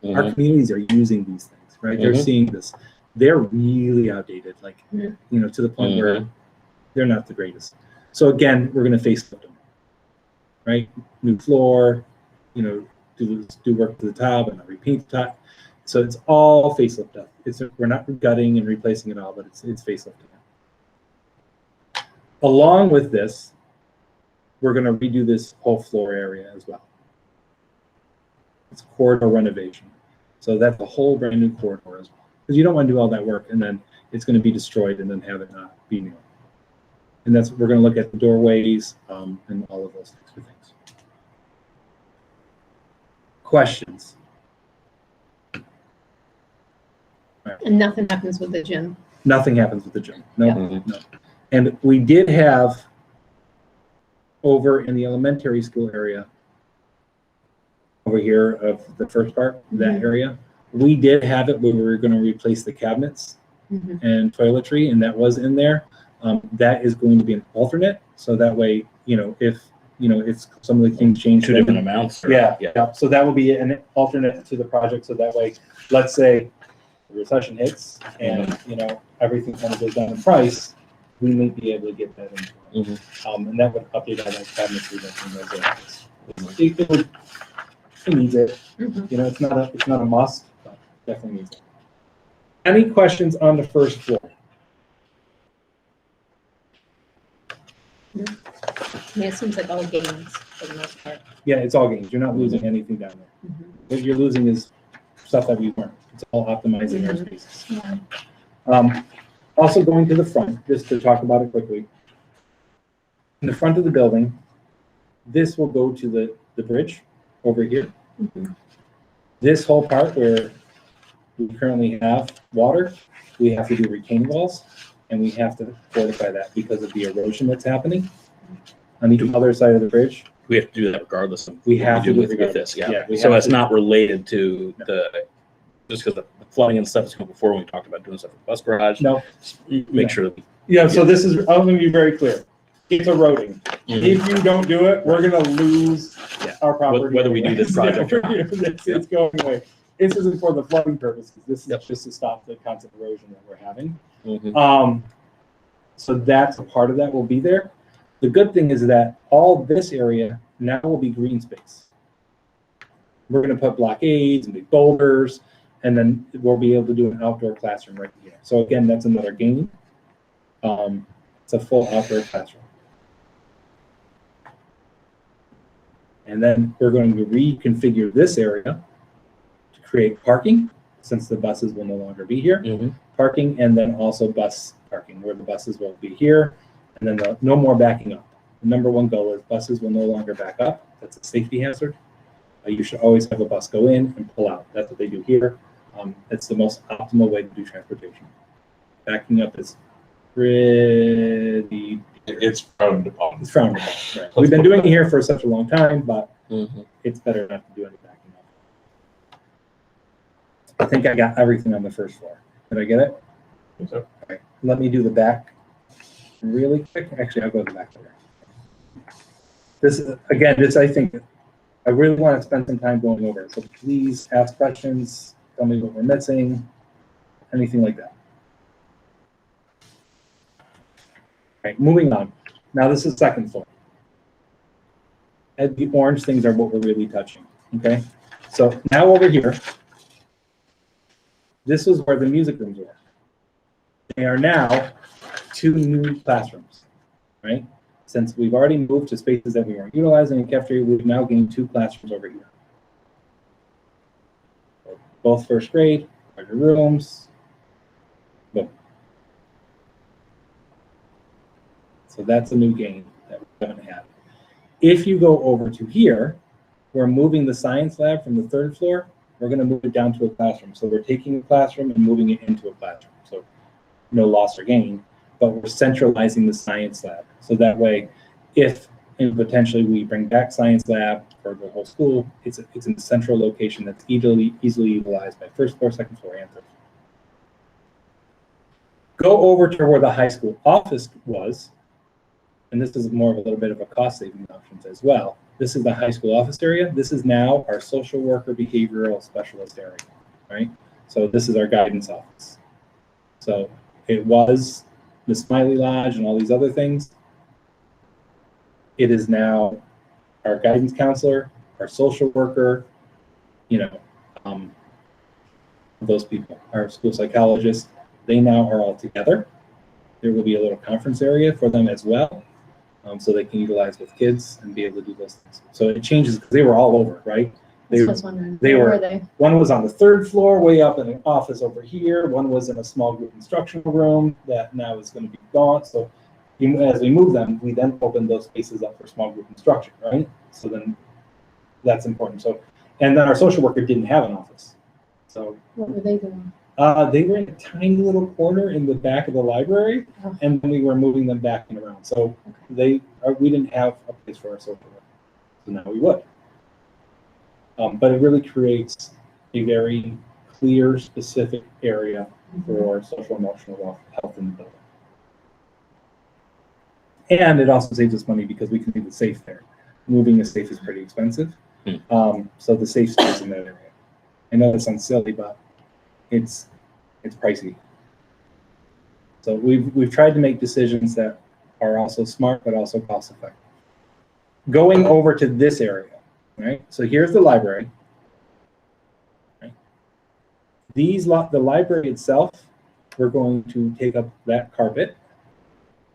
Speaker 2: communities are using these things, right? They're seeing this. They're really outdated, like, to the point where they're not the greatest. So again, we're going to facelift them, right? New floor, do work to the top and repaint the top. So it's all facelift up. We're not gutting and replacing it all, but it's facelifting. Along with this, we're going to redo this whole floor area as well. It's corridor renovation. So that's a whole brand new corridor as well. Because you don't want to do all that work and then it's going to be destroyed and then have it not be new. And we're going to look at the doorways and all of those types of things. Questions?
Speaker 4: And nothing happens with the gym.
Speaker 2: Nothing happens with the gym. No. And we did have over in the elementary school area, over here of the first part, that area, we did have it where we were going to replace the cabinets and toiletry, and that was in there. That is going to be an alternate, so that way, if some of the things change.
Speaker 1: 2 different amounts?
Speaker 2: Yeah. So that will be an alternate to the project, so that way, let's say the recession hits and, everything kind of goes down in price, we may be able to get that in. And that would update all that cabinetry that's in those areas. It needs it. It's not a must, but definitely needs it. Any questions on the first floor?
Speaker 4: It seems like all games for the most part.
Speaker 2: Yeah, it's all games. You're not losing anything down there. What you're losing is stuff that we've learned. It's all optimizing our spaces. Also going to the front, just to talk about it quickly. In the front of the building, this will go to the bridge over here. This whole part where we currently have water, we have to do retaining walls, and we have to fortify that because of the erosion that's happening on the other side of the bridge.
Speaker 1: We have to do that regardless of
Speaker 2: We
Speaker 1: what
Speaker 2: have to do it
Speaker 1: with
Speaker 2: regardless.
Speaker 1: this, yeah.
Speaker 2: Yeah, we
Speaker 1: So
Speaker 2: have
Speaker 1: it's
Speaker 2: to-
Speaker 1: not related to
Speaker 2: No.
Speaker 1: just because the flooding and stuff is coming before when we talked about doing stuff with the bus garage.
Speaker 2: No,
Speaker 1: Make
Speaker 2: No.
Speaker 1: sure that
Speaker 2: yeah, so this is, I'm gonna be very clear. It's eroding. If you don't do it, we're gonna lose
Speaker 1: Yeah.
Speaker 2: our property.
Speaker 1: Whether we do this project or not.
Speaker 2: It's going away. This isn't for the flooding purposes. This is
Speaker 1: Yep.
Speaker 2: just to stop the constant erosion that we're having.
Speaker 1: Mhm.
Speaker 2: So that's a part of that will be there. The good thing is that all this area now will be green space. We're gonna put blockades and big boulders, and then we'll be able to do an outdoor classroom right here. So again, that's another gain. It's a full outdoor classroom. And then we're going to reconfigure this area to create parking, since the buses will no longer be here.
Speaker 1: Mhm.
Speaker 2: Parking, and then also bus parking, where the buses will be here, and then no more backing up. The number one goal is buses will no longer back up. That's a safety hazard. You should always have a bus go in and pull out. That's what they do here. It's the most optimal way to do transportation. Backing up is pretty,
Speaker 3: It's frowned upon.
Speaker 2: it's frowned upon. Right? We've been doing it here for such a long time, but
Speaker 1: Mhm.
Speaker 2: it's better not to do any backing up. I think I got everything on the first floor. Did I get it?
Speaker 3: So,
Speaker 2: All right, let me do the back really quick. Actually, I'll go to the back there. This is, again, I think, I really want to spend some time going over it. So please ask questions, tell me what we're missing, anything like that. All right, moving on. Now this is second floor. And the orange things are what we're really touching, okay? So now over here, this is where the music rooms were. They are now 2 new classrooms, right? Since we've already moved to spaces that we weren't utilizing in cafeteria, we've now gained 2 classrooms over here. Both first grade, larger rooms. Boom. So that's a new gain that we haven't had. If you go over to here, we're moving the science lab from the 3rd floor. We're going to move it down to a classroom. So we're taking a classroom and moving it into a classroom. So no loss or gain, but we're centralizing the science lab. So that way, if and potentially we bring back science lab for the whole school, it's in a central location that's easily utilized by 1st floor, 2nd floor, and 3rd floor. Go over to where the high school office was, and this is more of a little bit of a cost saving options as well. This is the high school office area. This is now our social worker behavioral specialist area, right? So this is our guidance office. So it was the Smiley Lodge and all these other things. It is now our guidance counselor, our social worker, those people, our school psychologist. They now are all together. There will be a little conference area for them as well, so they can utilize with kids and be able to do those things. So it changes because they were all over, right?
Speaker 4: I was wondering,
Speaker 2: they
Speaker 4: where
Speaker 2: were-
Speaker 4: were they?
Speaker 2: One was on the 3rd floor, way up in an office over here. One was in a small group instructional room that now is going to be gone. So as we move them, we then open those spaces up for small group instruction, right? So then that's important. So, and then our social worker didn't have an office. So
Speaker 4: What were they doing?
Speaker 2: they were in a tiny little corner in the back of the library,
Speaker 4: Oh.
Speaker 2: and then we were moving them back and around. So we didn't have a place for our social worker. So now we would. But it really creates a very clear, specific area for social emotional health in the building. And it also saves us money because we can leave the safe there. Moving a safe is pretty expensive. So the safe stays in that area. I know that sounds silly, but it's pricey. So we've tried to make decisions that are also smart, but also cost effective. Going over to this area, right? So here's the library. Right? The library itself, we're going to take up that carpet,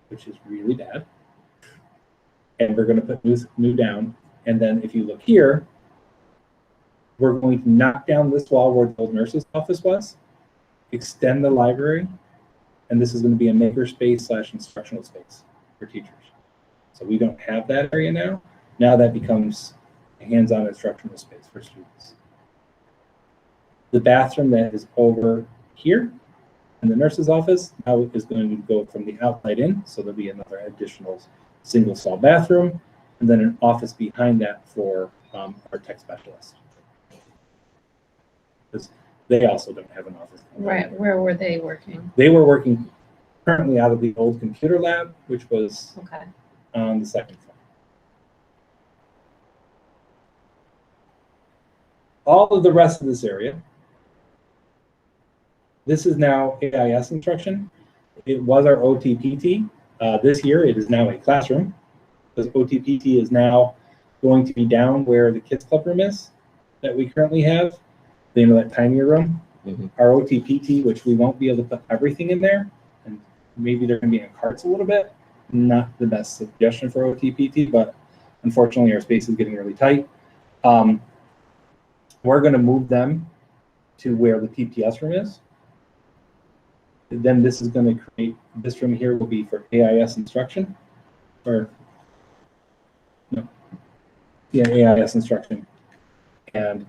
Speaker 2: which is really bad. And we're going to put new down. And then if you look here, we're going to knock down this wall where the old nurse's office was, extend the library, and this is going to be a maker space / instructional space for teachers. So we don't have that area now. Now that becomes a hands-on instructional space for students. The bathroom that is over here in the nurse's office now is going to go from the outside in, so there'll be another additional single stall bathroom. and then an office behind that for our tech specialist. Because they also don't have an office.
Speaker 4: Right, where were they working?
Speaker 2: They were working currently out of the old computer lab, which was
Speaker 4: Okay.
Speaker 2: on the second floor. All of the rest of this area, this is now AIS instruction. It was our OTPT. This year, it is now a classroom, because OTPT is now going to be down where the kids club room is that we currently have. You know, that tinier room.
Speaker 1: Mhm.
Speaker 2: Our OTPT, which we won't be able to put everything in there, and maybe they're going to be in carts a little bit. Not the best suggestion for OTPT, but unfortunately, our space is getting really tight. We're going to move them to where the PPS room is. Then this is going to create, this room here will be for AIS instruction, or no, yeah, AIS instruction, and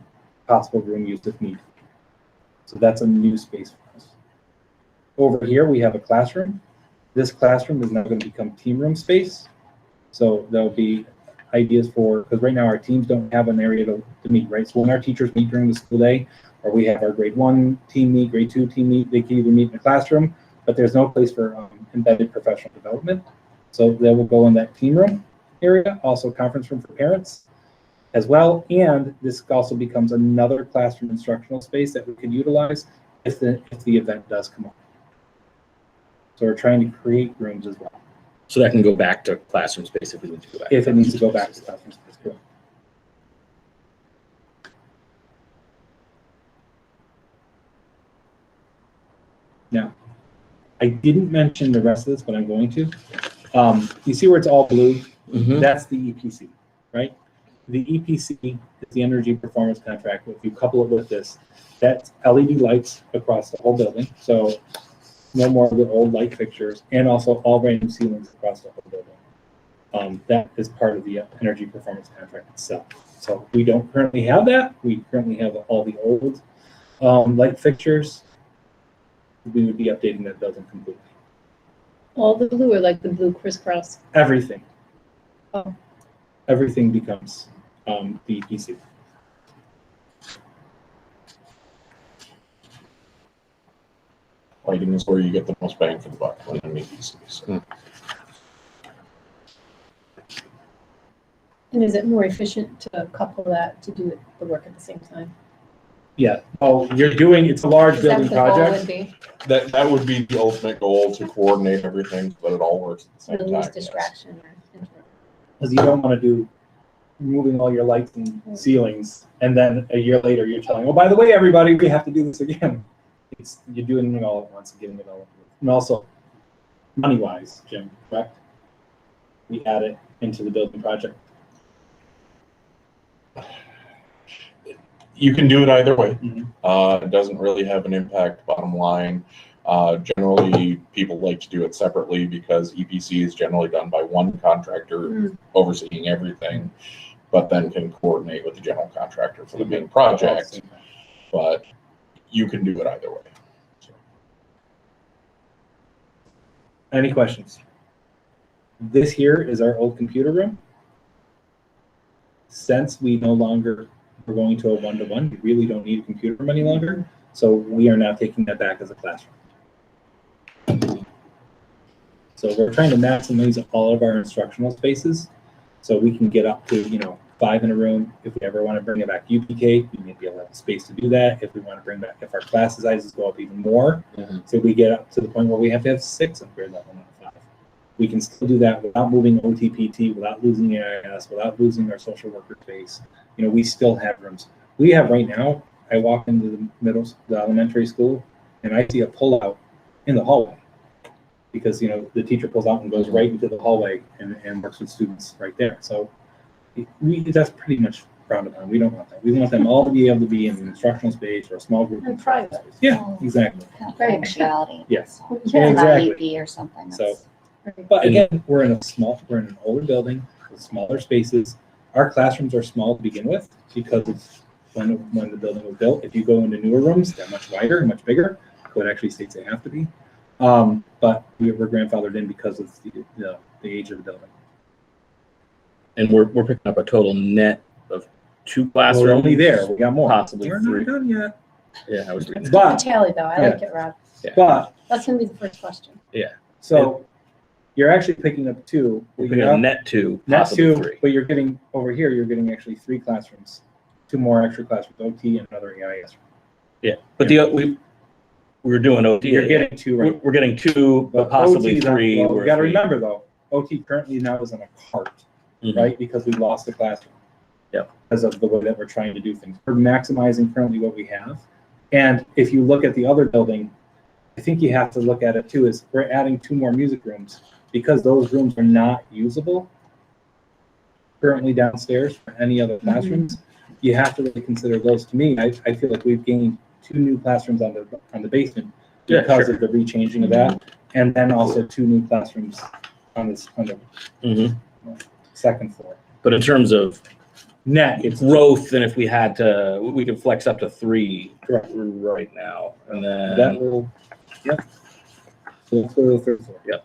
Speaker 2: possible room use if needed. So that's a new space for us. Over here, we have a classroom. This classroom is now going to become team room space. So there'll be ideas for, because right now our teams don't have an area to meet, right? So when our teachers meet during the school day, or we have our grade 1 team meet, grade 2 team meet, they can either meet in the classroom, but there's no place for embedded professional development. So they will go in that team room area, also conference room for parents as well. And this also becomes another classroom instructional space that we can utilize if the event does come up. So we're trying to create rooms as well.
Speaker 1: So that can go back to classroom space if we need to go back.
Speaker 2: If it needs to go back to classroom space, correct. Now, I didn't mention the rest of this, but I'm going to. You see where it's all blue?
Speaker 1: Mhm.
Speaker 2: That's the EPC, right? The EPC is the energy performance contract. If you couple it with this, that's LED lights across the whole building. So no more of the old light fixtures, and also all brand new ceilings across the whole building. That is part of the energy performance contract itself. So we don't currently have that. We currently have all the old light fixtures. We would be updating that building completely.
Speaker 4: All the blue, or like the blue crisscross?
Speaker 2: Everything.
Speaker 4: Oh.
Speaker 2: Everything becomes the EPC.
Speaker 3: Lighting is where you get the most bang for the buck when you meet these things.
Speaker 4: And is it more efficient to couple that to do the work at the same time?
Speaker 2: Yeah. Oh, you're doing, it's a large
Speaker 4: Is that
Speaker 2: building
Speaker 4: what the goal
Speaker 2: project.
Speaker 4: would be?
Speaker 3: That would be the ultimate goal, to coordinate everything, but it all works at the
Speaker 4: For
Speaker 3: same
Speaker 4: the
Speaker 3: time.
Speaker 4: least
Speaker 3: yes.
Speaker 4: distraction or
Speaker 2: Because you don't want to do moving all your lights and ceilings, and then a year later you're telling, oh, by the way, everybody, we have to do this again. You're doing it all at once and getting it all at once. And also, money-wise, Jim, correct? We add it into the building project.
Speaker 3: You can do it either way.
Speaker 2: Mhm.
Speaker 3: It doesn't really have an impact, bottom line. Generally, people like to do it separately because EPC is generally done by one contractor overseeing everything, but then can coordinate with the general contractor for the main project. But you can do it either way.
Speaker 2: Any questions? This here is our old computer room. Since we no longer, we're going to a one-to-one, we really don't need a computer room any longer. So we are now taking that back as a classroom. So we're trying to maximize all of our instructional spaces so we can get up to, 5 in a room. If we ever want to bring it back UPK, we may be able to have space to do that. If we want to bring back, if our class sizes go up even more, so we get up to the point where we have to have 6 on grade level, not 5. We can still do that without moving OTPT, without losing AIS, without losing our social worker space. We still have rooms. We have right now, I walk into the elementary school, and I see a pullout in the hallway. Because, the teacher pulls out and goes right into the hallway and works with students right there. So that's pretty much frowned upon. We don't want that. We want them all to be able to be in an instructional space or a small group.
Speaker 4: And private.
Speaker 2: Space. Yeah, exactly.
Speaker 5: Confidentiality.
Speaker 2: Yes.
Speaker 4: Yeah.
Speaker 2: Exactly.
Speaker 5: Or something.
Speaker 2: So, but again, we're in an older building with smaller spaces. Our classrooms are small to begin with because of when the building was built. If you go into newer rooms, they're much wider and much bigger. Code actually states they have to be. But we're grandfathered in because of the age of the building.
Speaker 1: And we're picking up a total net of 2 classrooms.
Speaker 2: We're only there, we got more.
Speaker 1: Possibly
Speaker 2: We're
Speaker 1: 3.
Speaker 2: not done yet.
Speaker 1: Yeah, I was reading.
Speaker 4: Good
Speaker 2: But,
Speaker 4: tally though, I like it, Rob.
Speaker 2: but,
Speaker 4: That's gonna be the first question.
Speaker 2: so you're actually picking up 2.
Speaker 1: We're
Speaker 2: but
Speaker 1: picking
Speaker 2: you're
Speaker 1: up
Speaker 2: up-
Speaker 1: net 2,
Speaker 2: Net
Speaker 1: possibly
Speaker 2: 2,
Speaker 1: 3.
Speaker 2: but you're getting, over here, you're getting actually 3 classrooms. 2 more extra classrooms, OT and another AIS.
Speaker 1: Yeah, but we were doing OT.
Speaker 2: You're getting 2 right.
Speaker 1: We're getting 2, but possibly
Speaker 2: OT 's on-
Speaker 1: 3.
Speaker 2: Well, you
Speaker 1: where
Speaker 2: gotta
Speaker 1: we-
Speaker 2: remember though, OT currently now is on a cart,
Speaker 1: Mhm.
Speaker 2: right? Because we lost the classroom.
Speaker 1: Yep.
Speaker 2: Because of the way that we're trying to do things. We're maximizing currently what we have. And if you look at the other building, I think you have to look at it too, is we're adding 2 more music rooms because those rooms are not usable currently downstairs for any other classrooms. You have to really consider those. To me, I feel like we've gained 2 new classrooms on the basement
Speaker 1: Yeah,
Speaker 2: because
Speaker 1: sure.
Speaker 2: of the rechanging of that. And then also 2 new classrooms on the
Speaker 1: Mhm.
Speaker 2: second floor.
Speaker 1: But in terms of
Speaker 2: Net, it's
Speaker 1: growth, and if we had to, we could flex up to 3
Speaker 2: correct.
Speaker 1: right now, and
Speaker 2: That
Speaker 1: then
Speaker 2: will, yep. So let's go to the third floor.
Speaker 1: Yep.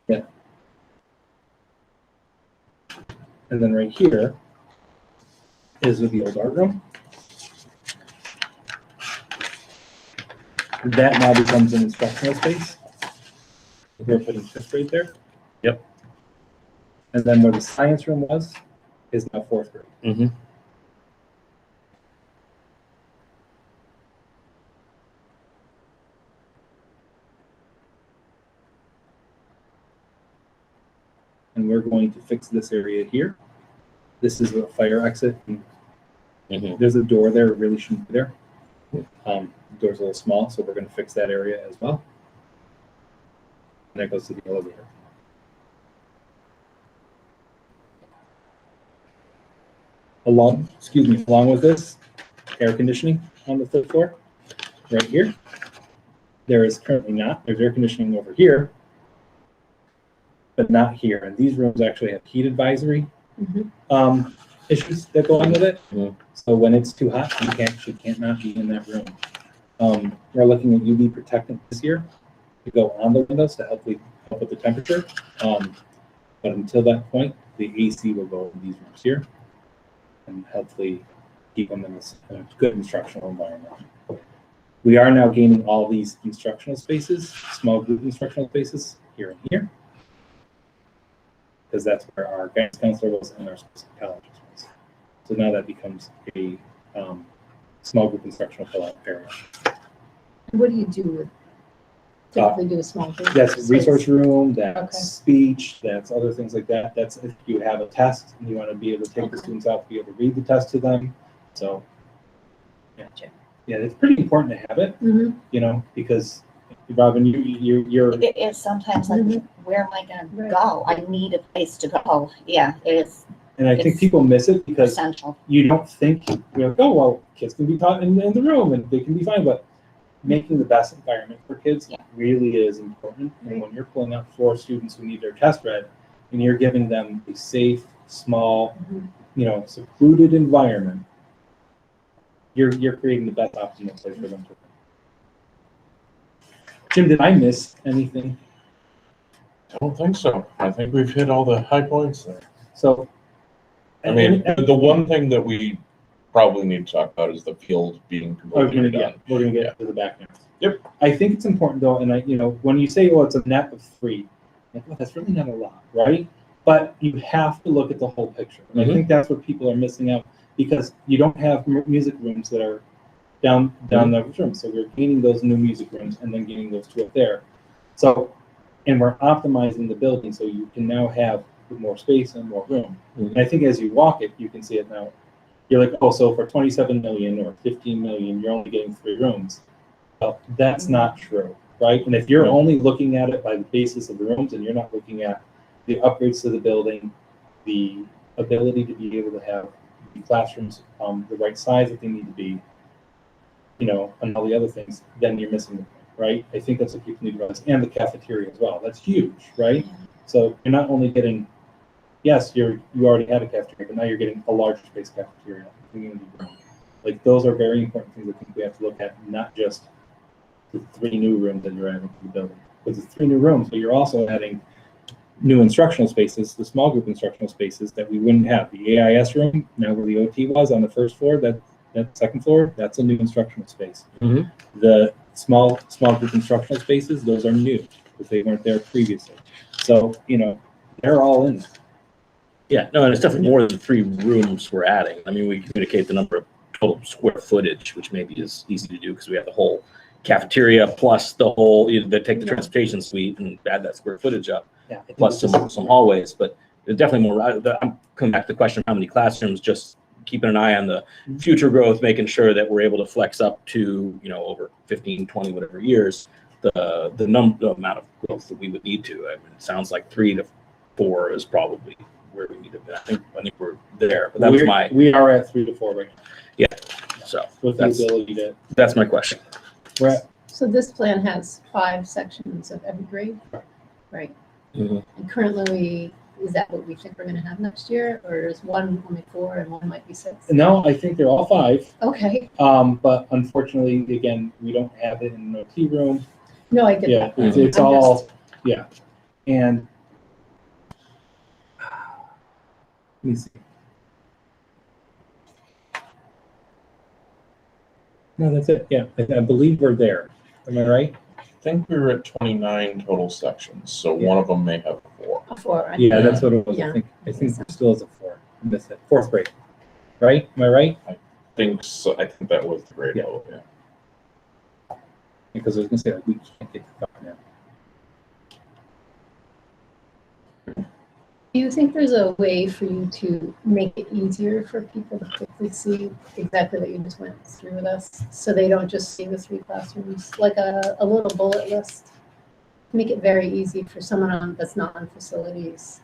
Speaker 2: Yeah. And then right here is the old art room. That now becomes an instructional space. We're putting 5th grade there.
Speaker 1: Yep.
Speaker 2: And then where the science room was is now 4th grade.
Speaker 1: Mhm.
Speaker 2: And we're going to fix this area here. This is a fire exit. And
Speaker 1: Mhm.
Speaker 2: there's a door there, it really shouldn't be there. The door's a little small, so we're gonna fix that area as well. And that goes to the elevator. Along with this, air conditioning on the 3rd floor, right here. There is currently not, there's air conditioning over here, but not here. And these rooms actually have heat advisory issues that go on with it.
Speaker 1: Mhm.
Speaker 2: So when it's too hot, you can't not be in that room. We're looking at UV protectant this year to go on the windows to help with the temperature. But until that point, the AC will go in these rooms here and hopefully keep them in a good instructional environment. We are now gaining all these instructional spaces, small group instructional spaces here and here, because that's where our guidance counselor was and our psychologist was. So now that becomes a small group instructional fill-out area.
Speaker 4: What do you do with, typically do a small group?
Speaker 2: That's
Speaker 4: space?
Speaker 2: resource room, that's
Speaker 4: Okay.
Speaker 2: speech, that's other things like that. That's if you have a test and you want to be able to take the students out, be able to read the test to them. So, yeah,
Speaker 4: Gotcha.
Speaker 2: yeah, it's pretty important to have it,
Speaker 4: Mhm.
Speaker 2: you know, because Robin, you're
Speaker 5: It is sometimes like,
Speaker 4: Mhm.
Speaker 5: where am I gonna
Speaker 4: Right.
Speaker 5: go? I need a place to go. Yeah, it is
Speaker 2: and I think
Speaker 5: it's
Speaker 2: people miss it because
Speaker 5: essential.
Speaker 2: you don't think, you're like, oh, well, kids can be taught in the room and they can be fine, but making the best environment for kids
Speaker 5: Yeah.
Speaker 2: really is important. And when you're pulling out 4 students who need their test read and you're giving them a safe, small,
Speaker 4: Mhm.
Speaker 2: Secluded environment, you're creating the best optimal place for them to learn. Jim, did I miss anything?
Speaker 3: I don't think so. I think we've hit all the high points there.
Speaker 2: So,
Speaker 3: I mean, the one thing that we probably need to talk about is the field being
Speaker 2: we're
Speaker 3: completely
Speaker 2: gonna
Speaker 3: redone.
Speaker 2: get to the back now.
Speaker 3: Yep.
Speaker 2: I think it's important though, and when you say, oh, it's a net of 3, like, well, that's really not a lot, right? But you have to look at the whole picture. And I think that's what people are missing out because you don't have music rooms that are down the room. So we're gaining those new music rooms and then gaining those 2 up there. So, and we're optimizing the building so you can now have more space and more room.
Speaker 1: Mhm.
Speaker 2: And I think as you walk it, you can see it now. You're like, oh, so for 27 million or 15 million, you're only getting 3 rooms. Well, that's not true, right? And if you're
Speaker 1: Right.
Speaker 2: only looking at it by the basis of the rooms and you're not looking at the upgrades to the building, the ability to be able to have the classrooms the right size that they need to be, and all the other things, then you're missing the point, right? I think that's what people need to realize. And the cafeteria as well. That's huge, right? So you're not only getting, yes, you already had a cafeteria, but now you're getting a larger space cafeteria, community room. Like those are very important things I think we have to look at, not just the 3 new rooms that you're adding to the building. But the 3 new rooms, but you're also adding new instructional spaces, the small group instructional spaces that we wouldn't have. The AIS room, now where the OT was on the first floor, that second floor, that's a new instructional space.
Speaker 1: Mhm.
Speaker 2: The small group instructional spaces, those are new because they weren't there previously. So, they're all in there.
Speaker 1: Yeah, no, and it's definitely more than 3 rooms we're adding. I mean, we communicate the number of total square footage, which maybe is easy to do because we have the whole cafeteria plus the whole, they take the transportation suite and add that square footage up,
Speaker 2: Yeah, I think
Speaker 1: plus
Speaker 2: it's
Speaker 1: some hallways. But there's definitely more. I'm coming back to the question of how many classrooms, just keeping an eye on the future growth, making sure that we're able to flex up to, over 15, 20, whatever years, the amount of growth that we would need to. I mean, it sounds like 3 to 4 is probably where we need to be. I think we're there, but that's
Speaker 2: we are at 3 to 4 right now.
Speaker 1: So
Speaker 2: With the ability to,
Speaker 1: that's my question.
Speaker 2: we're at,
Speaker 4: So this plan has 5 sections of every grade? Right.
Speaker 1: Mhm.
Speaker 4: And currently, is that what we think we're gonna have next year, or is one only 4 and one might be 6?
Speaker 2: no, I think they're all 5.
Speaker 4: Okay,
Speaker 2: But unfortunately, again, we don't have it in the OT room.
Speaker 4: no, I get
Speaker 2: Yeah,
Speaker 4: that.
Speaker 2: it's
Speaker 4: I'm
Speaker 2: all,
Speaker 4: just-
Speaker 2: yeah. And let me see. No, that's it. Yeah, I believe we're there. Am I right?
Speaker 3: I think we were at 29 total sections, so
Speaker 2: Yeah.
Speaker 3: one of them may have 4.
Speaker 4: A 4, right?
Speaker 2: Yeah, that's what it was.
Speaker 4: Yeah.
Speaker 2: I think it still is a 4. I missed it. 4th grade. Right? Am I right?
Speaker 3: I think that was the grade
Speaker 2: Yeah.
Speaker 3: level, yeah.
Speaker 2: Because I was gonna say, like, we can't get to 5 now.
Speaker 4: Do you think there's a way for you to make it easier for people to quickly see exactly what you just went through with us? So they don't just see the 3 classrooms, like a little bullet list? Make it very easy for someone that's not on facilities.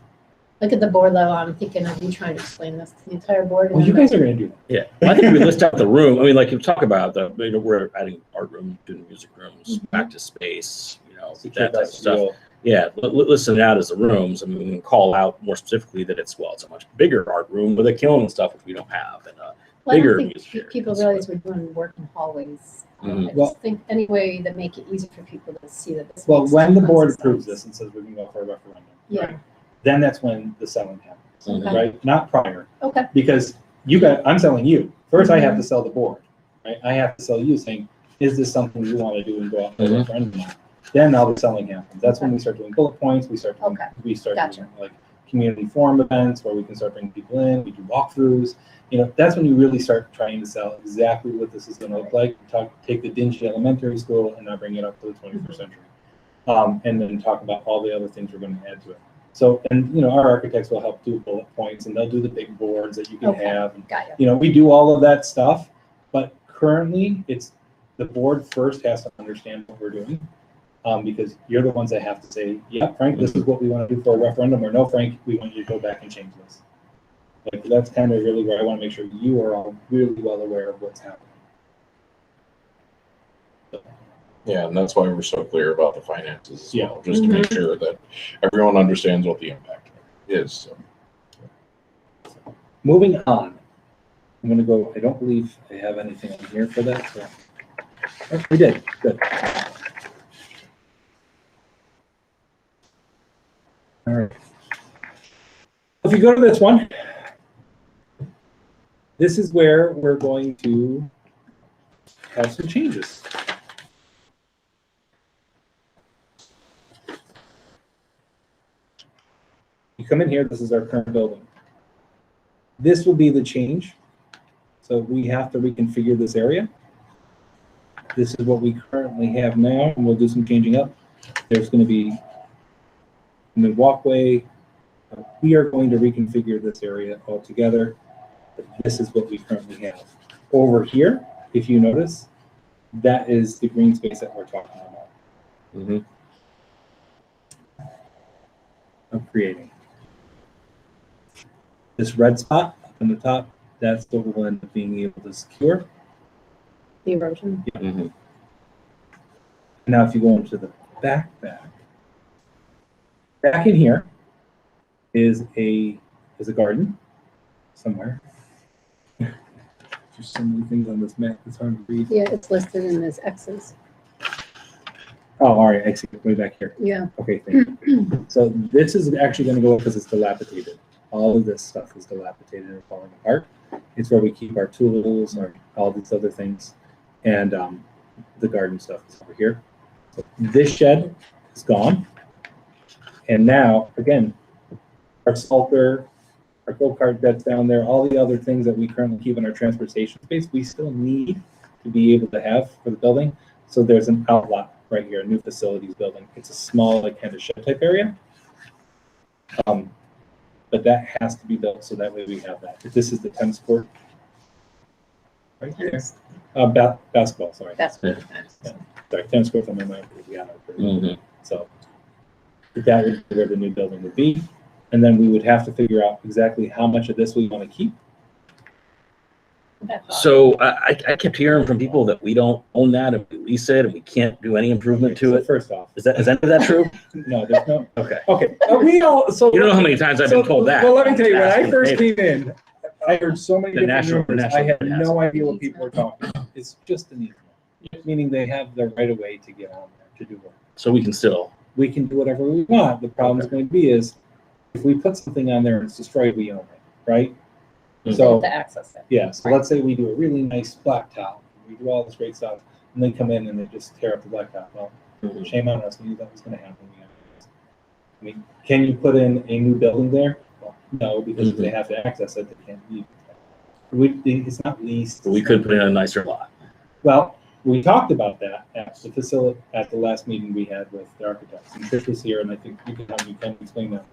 Speaker 4: Look at the board level, I'm thinking of you trying to explain this to the entire board.
Speaker 2: Well, you guys are gonna do that.
Speaker 1: Yeah, I think we list out the room. I mean, like you talk about we're adding art room, doing music rooms, practice space, that type of stuff. Yeah, listen it out as the rooms. I mean, we can call out more specifically that it's a much bigger art room with a kiln and stuff, which we don't have, and
Speaker 4: Well, I
Speaker 1: bigger
Speaker 4: don't
Speaker 1: music
Speaker 4: think
Speaker 1: areas.
Speaker 4: people realize we're doing work in hallways.
Speaker 1: Mhm.
Speaker 4: I
Speaker 2: Well-
Speaker 4: just think any way that make it easy for people to see that this.
Speaker 2: Well,
Speaker 4: makes
Speaker 2: when the
Speaker 4: tons
Speaker 2: board
Speaker 4: of
Speaker 2: approves
Speaker 4: sense.
Speaker 2: this and says we can go for a referendum.
Speaker 4: Yeah.
Speaker 2: right, Then that's when the selling happens,
Speaker 1: Mhm.
Speaker 2: right? Not prior.
Speaker 4: Okay,
Speaker 2: Because I'm selling you. First, I have to sell the board, right? I have to sell you saying, is this something you want to do and go out for a
Speaker 1: Mhm.
Speaker 2: referendum on? Then all the selling happens. That's when we start doing bullet points. We start
Speaker 4: Okay. Gotcha.
Speaker 2: doing like community forum events where we can start bringing people in. We do walkthroughs. That's when you really start trying to sell exactly what this is going to look like. Take the dingy elementary school and now bring it up to the 21st century. And then talk about all the other things we're going to add to it. So, and our architects will help do bullet points, and they'll do the big boards that you can
Speaker 4: Okay.
Speaker 2: have. And,
Speaker 4: got you.
Speaker 2: we do all of that stuff, but currently it's the board first has to understand what we're doing. Because you're the ones that have to say, yeah, Frank, this is what we want to do for a referendum, or no, Frank, we want you to go back and change this. Like, that's kind of really where I want to make sure you are all really well aware of what's happening.
Speaker 3: Yeah, and that's why we're so clear about the finances as
Speaker 2: Yeah.
Speaker 3: well, just to make sure that everyone understands what the impact is. So.
Speaker 2: Moving on, I'm going to go, I don't believe I have anything in here for that. So. Oh, we did, good. All right. If you go to this one, this is where we're going to have some changes. You come in here, this is our current building. This will be the change. So we have to reconfigure this area. This is what we currently have now, and we'll do some changing up. There's going to be the walkway. We are going to reconfigure this area altogether. But this is what we currently have. Over here, if you notice, that is the green space that we're talking about.
Speaker 1: Mhm.
Speaker 2: Of creating. This red spot up in the top, that's what we'll end up being able to secure.
Speaker 4: The erosion.
Speaker 1: Mhm.
Speaker 2: Now, if you go into the back in here is a garden somewhere. There's so many things on this map, it's hard to read.
Speaker 4: Yeah, it's listed in this X's.
Speaker 2: Oh, all right, I see, way back here.
Speaker 4: Yeah.
Speaker 2: Okay, thank you. So this is actually gonna go because it's dilapidated. All of this stuff is dilapidated and falling apart. It's where we keep our tools, all these other things. And the garden stuff is over here. So this shed is gone. And now, again, our salter, our go-kart that's down there, all the other things that we currently keep in our transportation space, we still need to be able to have for the building. So there's an outlet right here, a new facilities building. It's a small, like, kind of shed type area. But that has to be built, so that way we have that. This is the tennis court. Right there. Basketball, sorry.
Speaker 4: That's what
Speaker 2: Yeah. Sorry, tennis court on my mind. Yeah.
Speaker 1: Mhm.
Speaker 2: So that would be where the new building would be. And then we would have to figure out exactly how much of this we want to keep.
Speaker 1: So I kept hearing from people that we don't own that and we lease it and we can't do any improvement to
Speaker 2: So
Speaker 1: it.
Speaker 2: first off,
Speaker 1: Is any of that true?
Speaker 2: no, there's no.
Speaker 1: Okay.
Speaker 2: Okay, we all, so.
Speaker 1: You don't know how many times I've been told that.
Speaker 2: Well, let me tell you, when I
Speaker 1: Asking
Speaker 2: first
Speaker 1: me.
Speaker 2: came in, I heard so many
Speaker 1: The
Speaker 2: different
Speaker 1: national-
Speaker 2: rumors. I had
Speaker 1: national-
Speaker 2: no idea what people were talking about. It's just an easement, meaning they have the right of way to get on there to do work.
Speaker 1: So we can still.
Speaker 2: We can do whatever we want. The problem is going to be is if we put something on there and it's destroyed, we own it, right?
Speaker 1: Mhm.
Speaker 2: So,
Speaker 4: to access it.
Speaker 2: yeah, so let's say we do a really nice blacktop, we do all this great stuff, and they come in and they just tear up the blacktop. Well,
Speaker 1: Mhm.
Speaker 2: shame on us, we knew that was gonna happen. I mean, can you put in a new building there? Well, no, because if they have to access it, they can't leave. It's not leased.
Speaker 1: We could put in a nicer lot.
Speaker 2: Well, we talked about that at the facility, at the last meeting we had with the architects, and Trish was here, and I think you can explain that.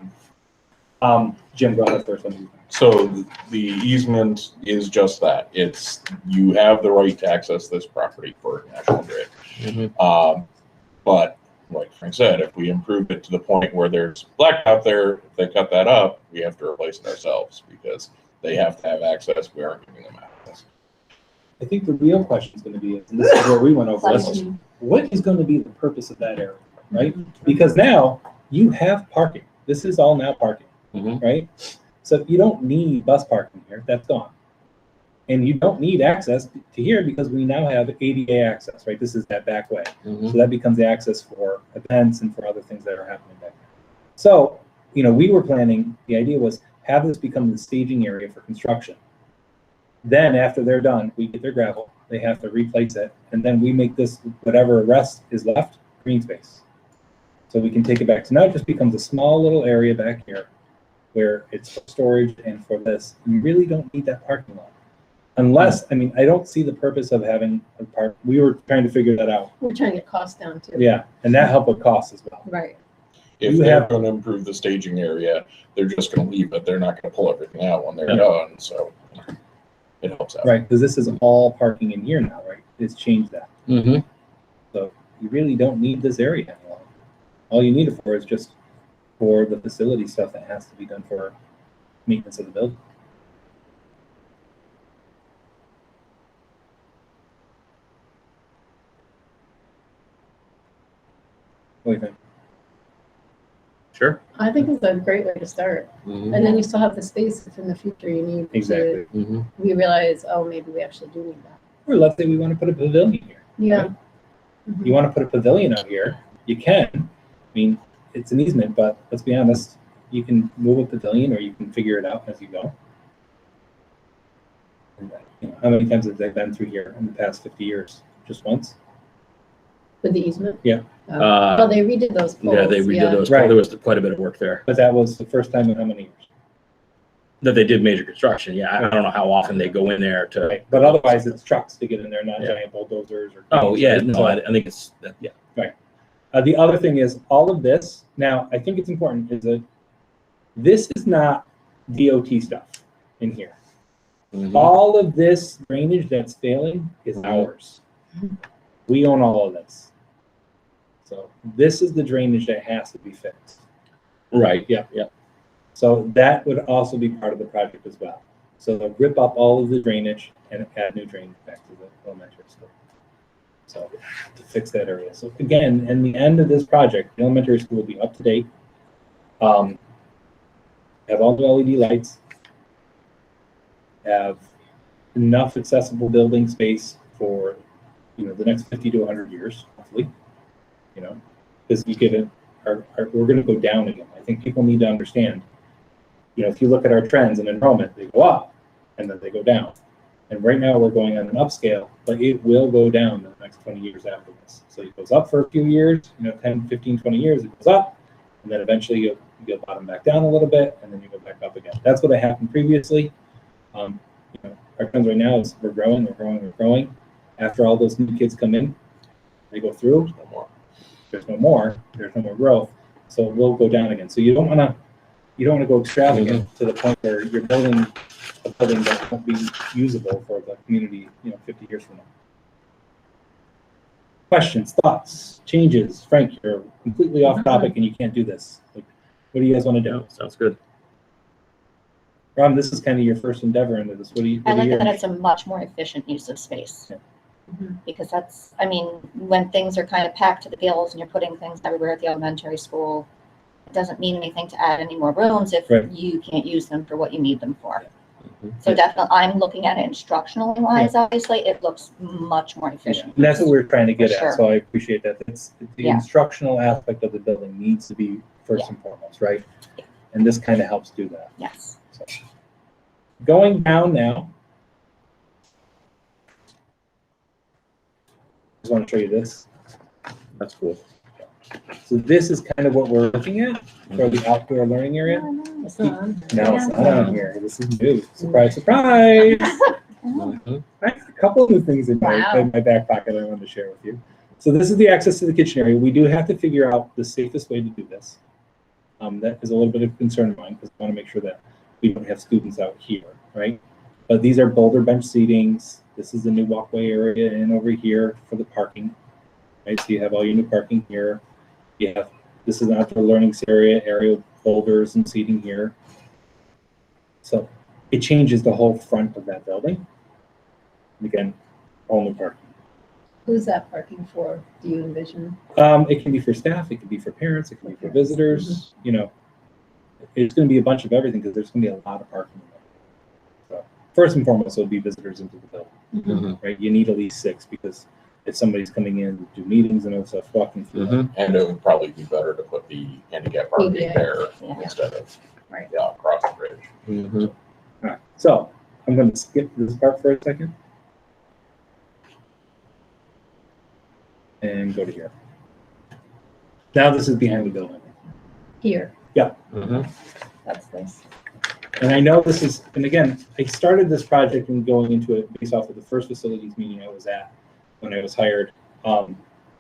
Speaker 2: Jim, go ahead first.
Speaker 3: So the easement is just that. It's, you have the right to access this property for National Grid. But like Frank said, if we improve it to the point where there's black out there, if they cut that up, we have to replace it ourselves because they have to have access. We aren't giving them access.
Speaker 2: I think the real question is gonna be, and this is where we went over this,
Speaker 4: Question.
Speaker 2: what is gonna be the purpose of that area, right? Because now you have parking. This is all now parking,
Speaker 1: Mhm.
Speaker 2: right? So you don't need bus parking here, that's gone. And you don't need access to here because we now have ADA access, right? This is that back way.
Speaker 1: Mhm.
Speaker 2: So that becomes the access for events and for other things that are happening back there. So, we were planning, the idea was have this become the staging area for construction. Then after they're done, we get their gravel, they have to replace it, and then we make this, whatever rest is left, green space. So we can take it back. So now it just becomes a small little area back here where it's for storage and for this. You really don't need that parking lot. Unless, I don't see the purpose of having a park. We were trying to figure that out.
Speaker 4: We're trying to get costs down too.
Speaker 2: Yeah, and that helped with costs as well.
Speaker 4: Right.
Speaker 3: If
Speaker 2: You
Speaker 3: they're
Speaker 2: have-
Speaker 3: going to improve the staging area, they're just going to leave it. They're not going to pull everything out when they're
Speaker 1: Yeah.
Speaker 3: done. So it helps out.
Speaker 2: Right, because this is all parking in here now, right? It's changed that.
Speaker 1: Mhm.
Speaker 2: So you really don't need this area anymore. All you need it for is just for the facility stuff that has to be done for maintenance of the building. What do you think?
Speaker 1: Sure.
Speaker 4: I think it's a great way to start.
Speaker 1: Mhm.
Speaker 4: And then you still have the space if in the future you need
Speaker 2: Exactly.
Speaker 1: Mhm.
Speaker 4: we realize, oh, maybe we actually do need that.
Speaker 2: Or let's say we want to put a pavilion here.
Speaker 4: Yeah.
Speaker 2: You want to put a pavilion out here, you can. It's an easement, but let's be honest, you can move a pavilion or you can figure it out as you go. And, how many times have they been through here in the past 50 years? Just once?
Speaker 4: With the easement?
Speaker 2: Yeah.
Speaker 4: Well, they redid those poles.
Speaker 1: Yeah, they redid those.
Speaker 2: Right.
Speaker 1: There was quite a bit of work there
Speaker 2: But that was the first time in how many years?
Speaker 1: that they did major construction. Yeah, I don't know how often they go in there to.
Speaker 2: Right. But otherwise, it's trucks to get in there, not
Speaker 1: Yeah.
Speaker 2: giant bulldozers or.
Speaker 1: Oh yeah, no,
Speaker 2: So-
Speaker 1: I think it's yeah.
Speaker 2: The other thing is all of this, now I think it's important, is that this is not DOT stuff in here.
Speaker 1: Mhm.
Speaker 2: All of this drainage that's failing is ours. We own all of this. So this is the drainage that has to be fixed.
Speaker 1: Right.
Speaker 2: Yeah.
Speaker 1: Yeah.
Speaker 2: So that would also be part of the project as well. So they'll rip up all of the drainage and add new drainage back to the elementary school. So to fix that area. So again, in the end of this project, the elementary school will be up to date. Have all the LED lights. Have enough accessible building space for, the next 50 to 100 years, hopefully. because you get it, we're going to go down again. I think people need to understand, if you look at our trends in enrollment, they go up and then they go down. And right now we're going on an upscale, but it will go down in the next 20 years after this. So it goes up for a few years, 10, 15, 20 years, it goes up, and then eventually you'll bottom back down a little bit, and then you go back up again. That's what happened previously. Our trends right now is we're growing. After all those new kids come in, they go through, there's no more growth. So it will go down again. So you don't want to go extravagant to the point where you're building a building that won't be usable for the community, 50 years from now. Questions, thoughts, changes? Frank, you're completely off topic and you can't do this. What do you guys want to do?
Speaker 1: Sounds good.
Speaker 2: Rob, this is kind of your first endeavor into this.
Speaker 5: I like that it's a much more efficient use of space.
Speaker 2: Yeah.
Speaker 5: Because when things are kind of packed to the gills and you're putting things everywhere at the elementary school, it doesn't mean anything to add any more rooms if you can't use them for what you need them for. So definitely, I'm looking at it instructionally wise, obviously, it looks much more efficient.
Speaker 2: And that's what we're trying to get
Speaker 5: For
Speaker 2: at, so I appreciate that. The instructional aspect of the building needs to be first and foremost, right? And this kind of helps do that.
Speaker 5: Yes.
Speaker 2: So, going down now. I just want to show you this.
Speaker 1: That's cool.
Speaker 2: So this is kind of what we're looking at for the outdoor learning area.
Speaker 4: It's not on.
Speaker 2: No, it's not on here. This is new. Surprise, surprise. I have a couple of new things in my back pocket I wanted to share with you. So this is the access to the kitchen area. We do have to figure out the safest way to do this. That is a little bit of concern of mine because I want to make sure that we don't have students out here, right? But these are boulder bench seatings. This is the new walkway area in over here for the parking. Right, so you have all your new parking here. This is an outdoor learning area with boulders and seating here. So it changes the whole front of that building. And again, all new parking.
Speaker 4: Who's that parking for, do you envision?
Speaker 2: It can be for staff, it can be for parents, it can be for visitors. It's going to be a bunch of everything because there's going to be a lot of parking. So first and foremost, it'll be visitors into the building, right? You need at least 6 because if somebody's coming in to do meetings and other stuff, walking through.
Speaker 3: And it would probably be better to put the handicap parking there instead of across the bridge.
Speaker 2: All right, so I'm going to skip this part for a second and go to here. Now this is behind the building.
Speaker 4: Here.
Speaker 2: Yeah.
Speaker 4: That's this.
Speaker 2: And I know this is, and again, I started this project and going into it based off of the first facilities meeting I was at when I was hired,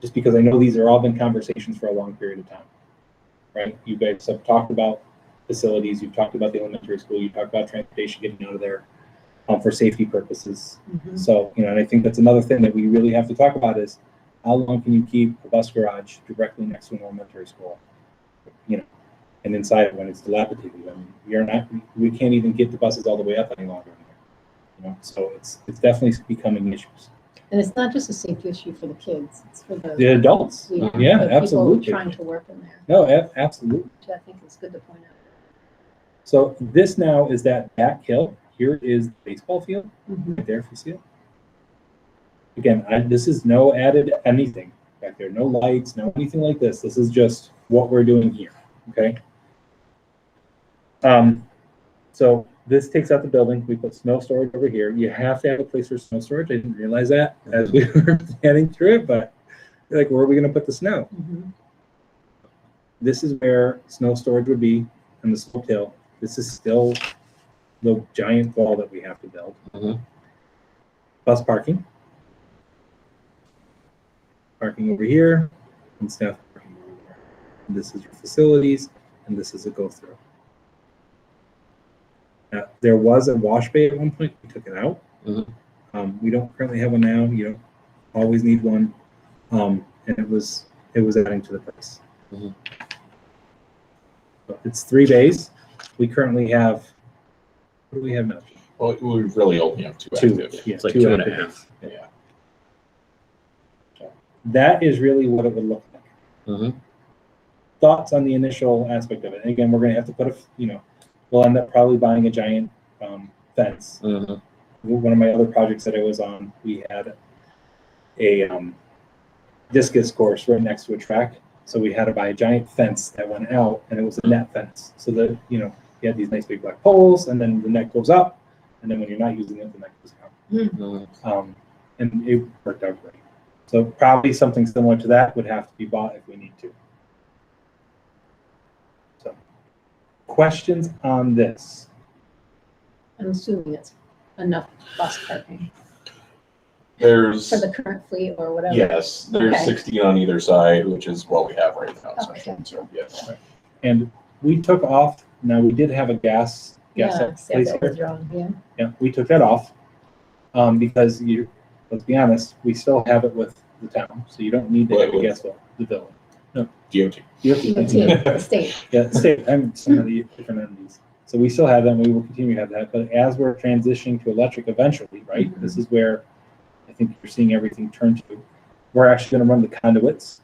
Speaker 2: just because I know these are all been conversations for a long period of time, right? You guys have talked about facilities, you've talked about the elementary school, you talked about transportation getting out of there for safety purposes. So, and I think that's another thing that we really have to talk about is how long can you keep a bus garage directly next to an elementary school, and inside it when it's dilapidated? We can't even get the buses all the way up any longer in there, so it's definitely becoming issues.
Speaker 4: And it's not just a safety issue for the kids, it's for the
Speaker 2: adults.
Speaker 4: the
Speaker 2: Absolutely.
Speaker 4: people trying to work in there.
Speaker 2: No, absolutely.
Speaker 4: Which I think is good to point out.
Speaker 2: So this now is that back hill. Here is the baseball field, right there if you see it. Again, this is no added anything back there, no lights, no anything like this. This is just what we're doing here, okay? So this takes out the building. We put snow storage over here. You have to have a place for snow storage. I didn't realize that as we were heading through it, but like, where are we going to put the snow? This is where snow storage would be on the slope hill. This is still the giant wall that we have to build. Bus parking. Parking over here, and staff parking over there. And this is your facilities, and this is a go-through. There was a wash bay at one point. We took it out. We don't currently have one now. You don't always need one, and it was adding to the price. So it's 3 bays. We currently have. What do we have now?
Speaker 3: Well, we really only have 2 active.
Speaker 2: Yeah,
Speaker 1: It's like
Speaker 2: 2
Speaker 1: 2.5.
Speaker 2: active.
Speaker 3: Yeah.
Speaker 2: That is really what it would look like. Thoughts on the initial aspect of it? And again, we're going to have to put we'll end up probably buying a giant fence. One of my other projects that I was on, we had a discus course right next to a track. So we had to buy a giant fence that went out, and it was a net fence. So that, you know, you had these nice big black poles, and then the net goes up, and then when you're not using it, the net goes down. And it worked out great. So probably something similar to that would have to be bought if we need to. So, questions on this?
Speaker 4: I'm assuming it's enough bus parking
Speaker 3: There's,
Speaker 4: for the current fleet or whatever.
Speaker 3: yes, there's
Speaker 4: Okay.
Speaker 3: 16 on either side, which is what we have right now.
Speaker 4: Okay.
Speaker 3: So, yes.
Speaker 2: And we took off. Now we did have a gas
Speaker 4: Yeah,
Speaker 2: place
Speaker 4: that
Speaker 2: here.
Speaker 4: was wrong, yeah.
Speaker 2: Yeah, we took that off because let's be honest, we still have it with the town, so you don't need to have a gas bill. The building.
Speaker 3: DOT.
Speaker 2: You have to-
Speaker 4: The state.
Speaker 2: Yeah, state, I'm some of the different entities. So we still have them, we will continue to have that, but as we're transitioning to electric eventually, right?
Speaker 4: Mhm.
Speaker 2: This is where I think you're seeing everything turn to. We're actually gonna run the conduits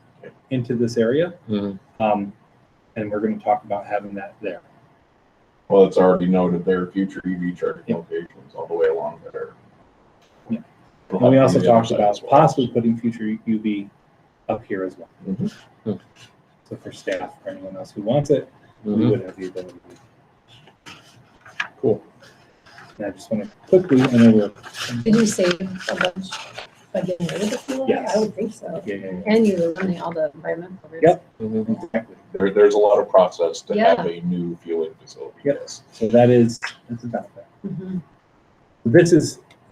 Speaker 2: into this area.
Speaker 1: Mhm.
Speaker 2: And we're gonna talk about having that there.
Speaker 3: Well, it's already noted there are future EV charging
Speaker 2: Yeah.
Speaker 3: locations all the way along there.
Speaker 2: Yeah.
Speaker 3: We'll
Speaker 2: And we
Speaker 3: have
Speaker 2: also
Speaker 3: the other
Speaker 2: talked
Speaker 3: side
Speaker 2: about
Speaker 3: as well.
Speaker 2: possibly putting future UV up here as well.
Speaker 3: Mhm.
Speaker 2: So for staff, for anyone else who wants it, we
Speaker 1: Mhm.
Speaker 2: would have the ability.
Speaker 1: Cool.
Speaker 2: And I just want to quickly, I know we're,
Speaker 4: Did you save a bunch by getting rid of the fuel?
Speaker 2: Yes.
Speaker 4: I would think so.
Speaker 2: yeah.
Speaker 4: And you were running all the environmental. risk.
Speaker 2: Yep.
Speaker 1: Mhm.
Speaker 2: Exactly.
Speaker 3: There's a lot of process to
Speaker 4: Yeah.
Speaker 3: have a new fueling facility.
Speaker 2: Yep.
Speaker 3: Yes.
Speaker 2: So that's about that.
Speaker 4: Mhm.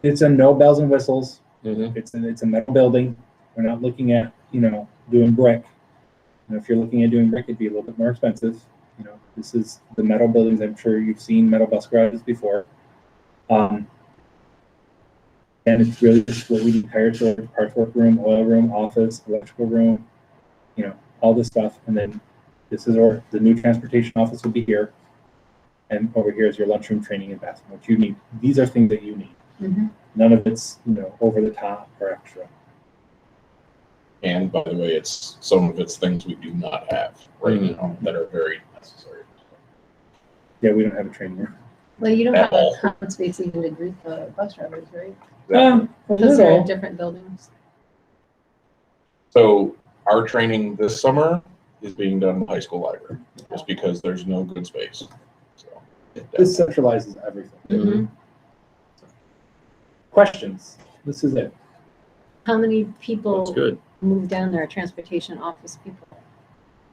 Speaker 2: It's a no bells and whistles.
Speaker 1: Mhm.
Speaker 2: It's a metal building. We're not looking at, doing brick. And if you're looking at doing brick, it'd be a little bit more expensive. This is the metal buildings. I'm sure you've seen metal bus garages before. And it's really just what we need: higher storage, parts workroom, oil room, office, electrical room, all this stuff. And then the new transportation office will be here. And over here is your lunchroom, training, and bathroom, what you need. These are things that you need.
Speaker 4: Mhm.
Speaker 2: None of it's, over the top or extra.
Speaker 3: And by the way, some of it's things we do not have right now that are very necessary.
Speaker 2: Yeah, we don't have a training room.
Speaker 4: Well, you don't
Speaker 3: At
Speaker 4: have a
Speaker 3: all.
Speaker 4: common space even to greet the bus drivers, right?
Speaker 2: A
Speaker 4: Because they're in
Speaker 2: little.
Speaker 4: different buildings.
Speaker 3: So our training this summer is being done in the high school library, just because there's no good space. So,
Speaker 2: This centralizes everything.
Speaker 1: Mhm.
Speaker 2: Questions? This is it.
Speaker 4: How many
Speaker 1: That's
Speaker 4: people
Speaker 1: good.
Speaker 4: move down there, transportation office people?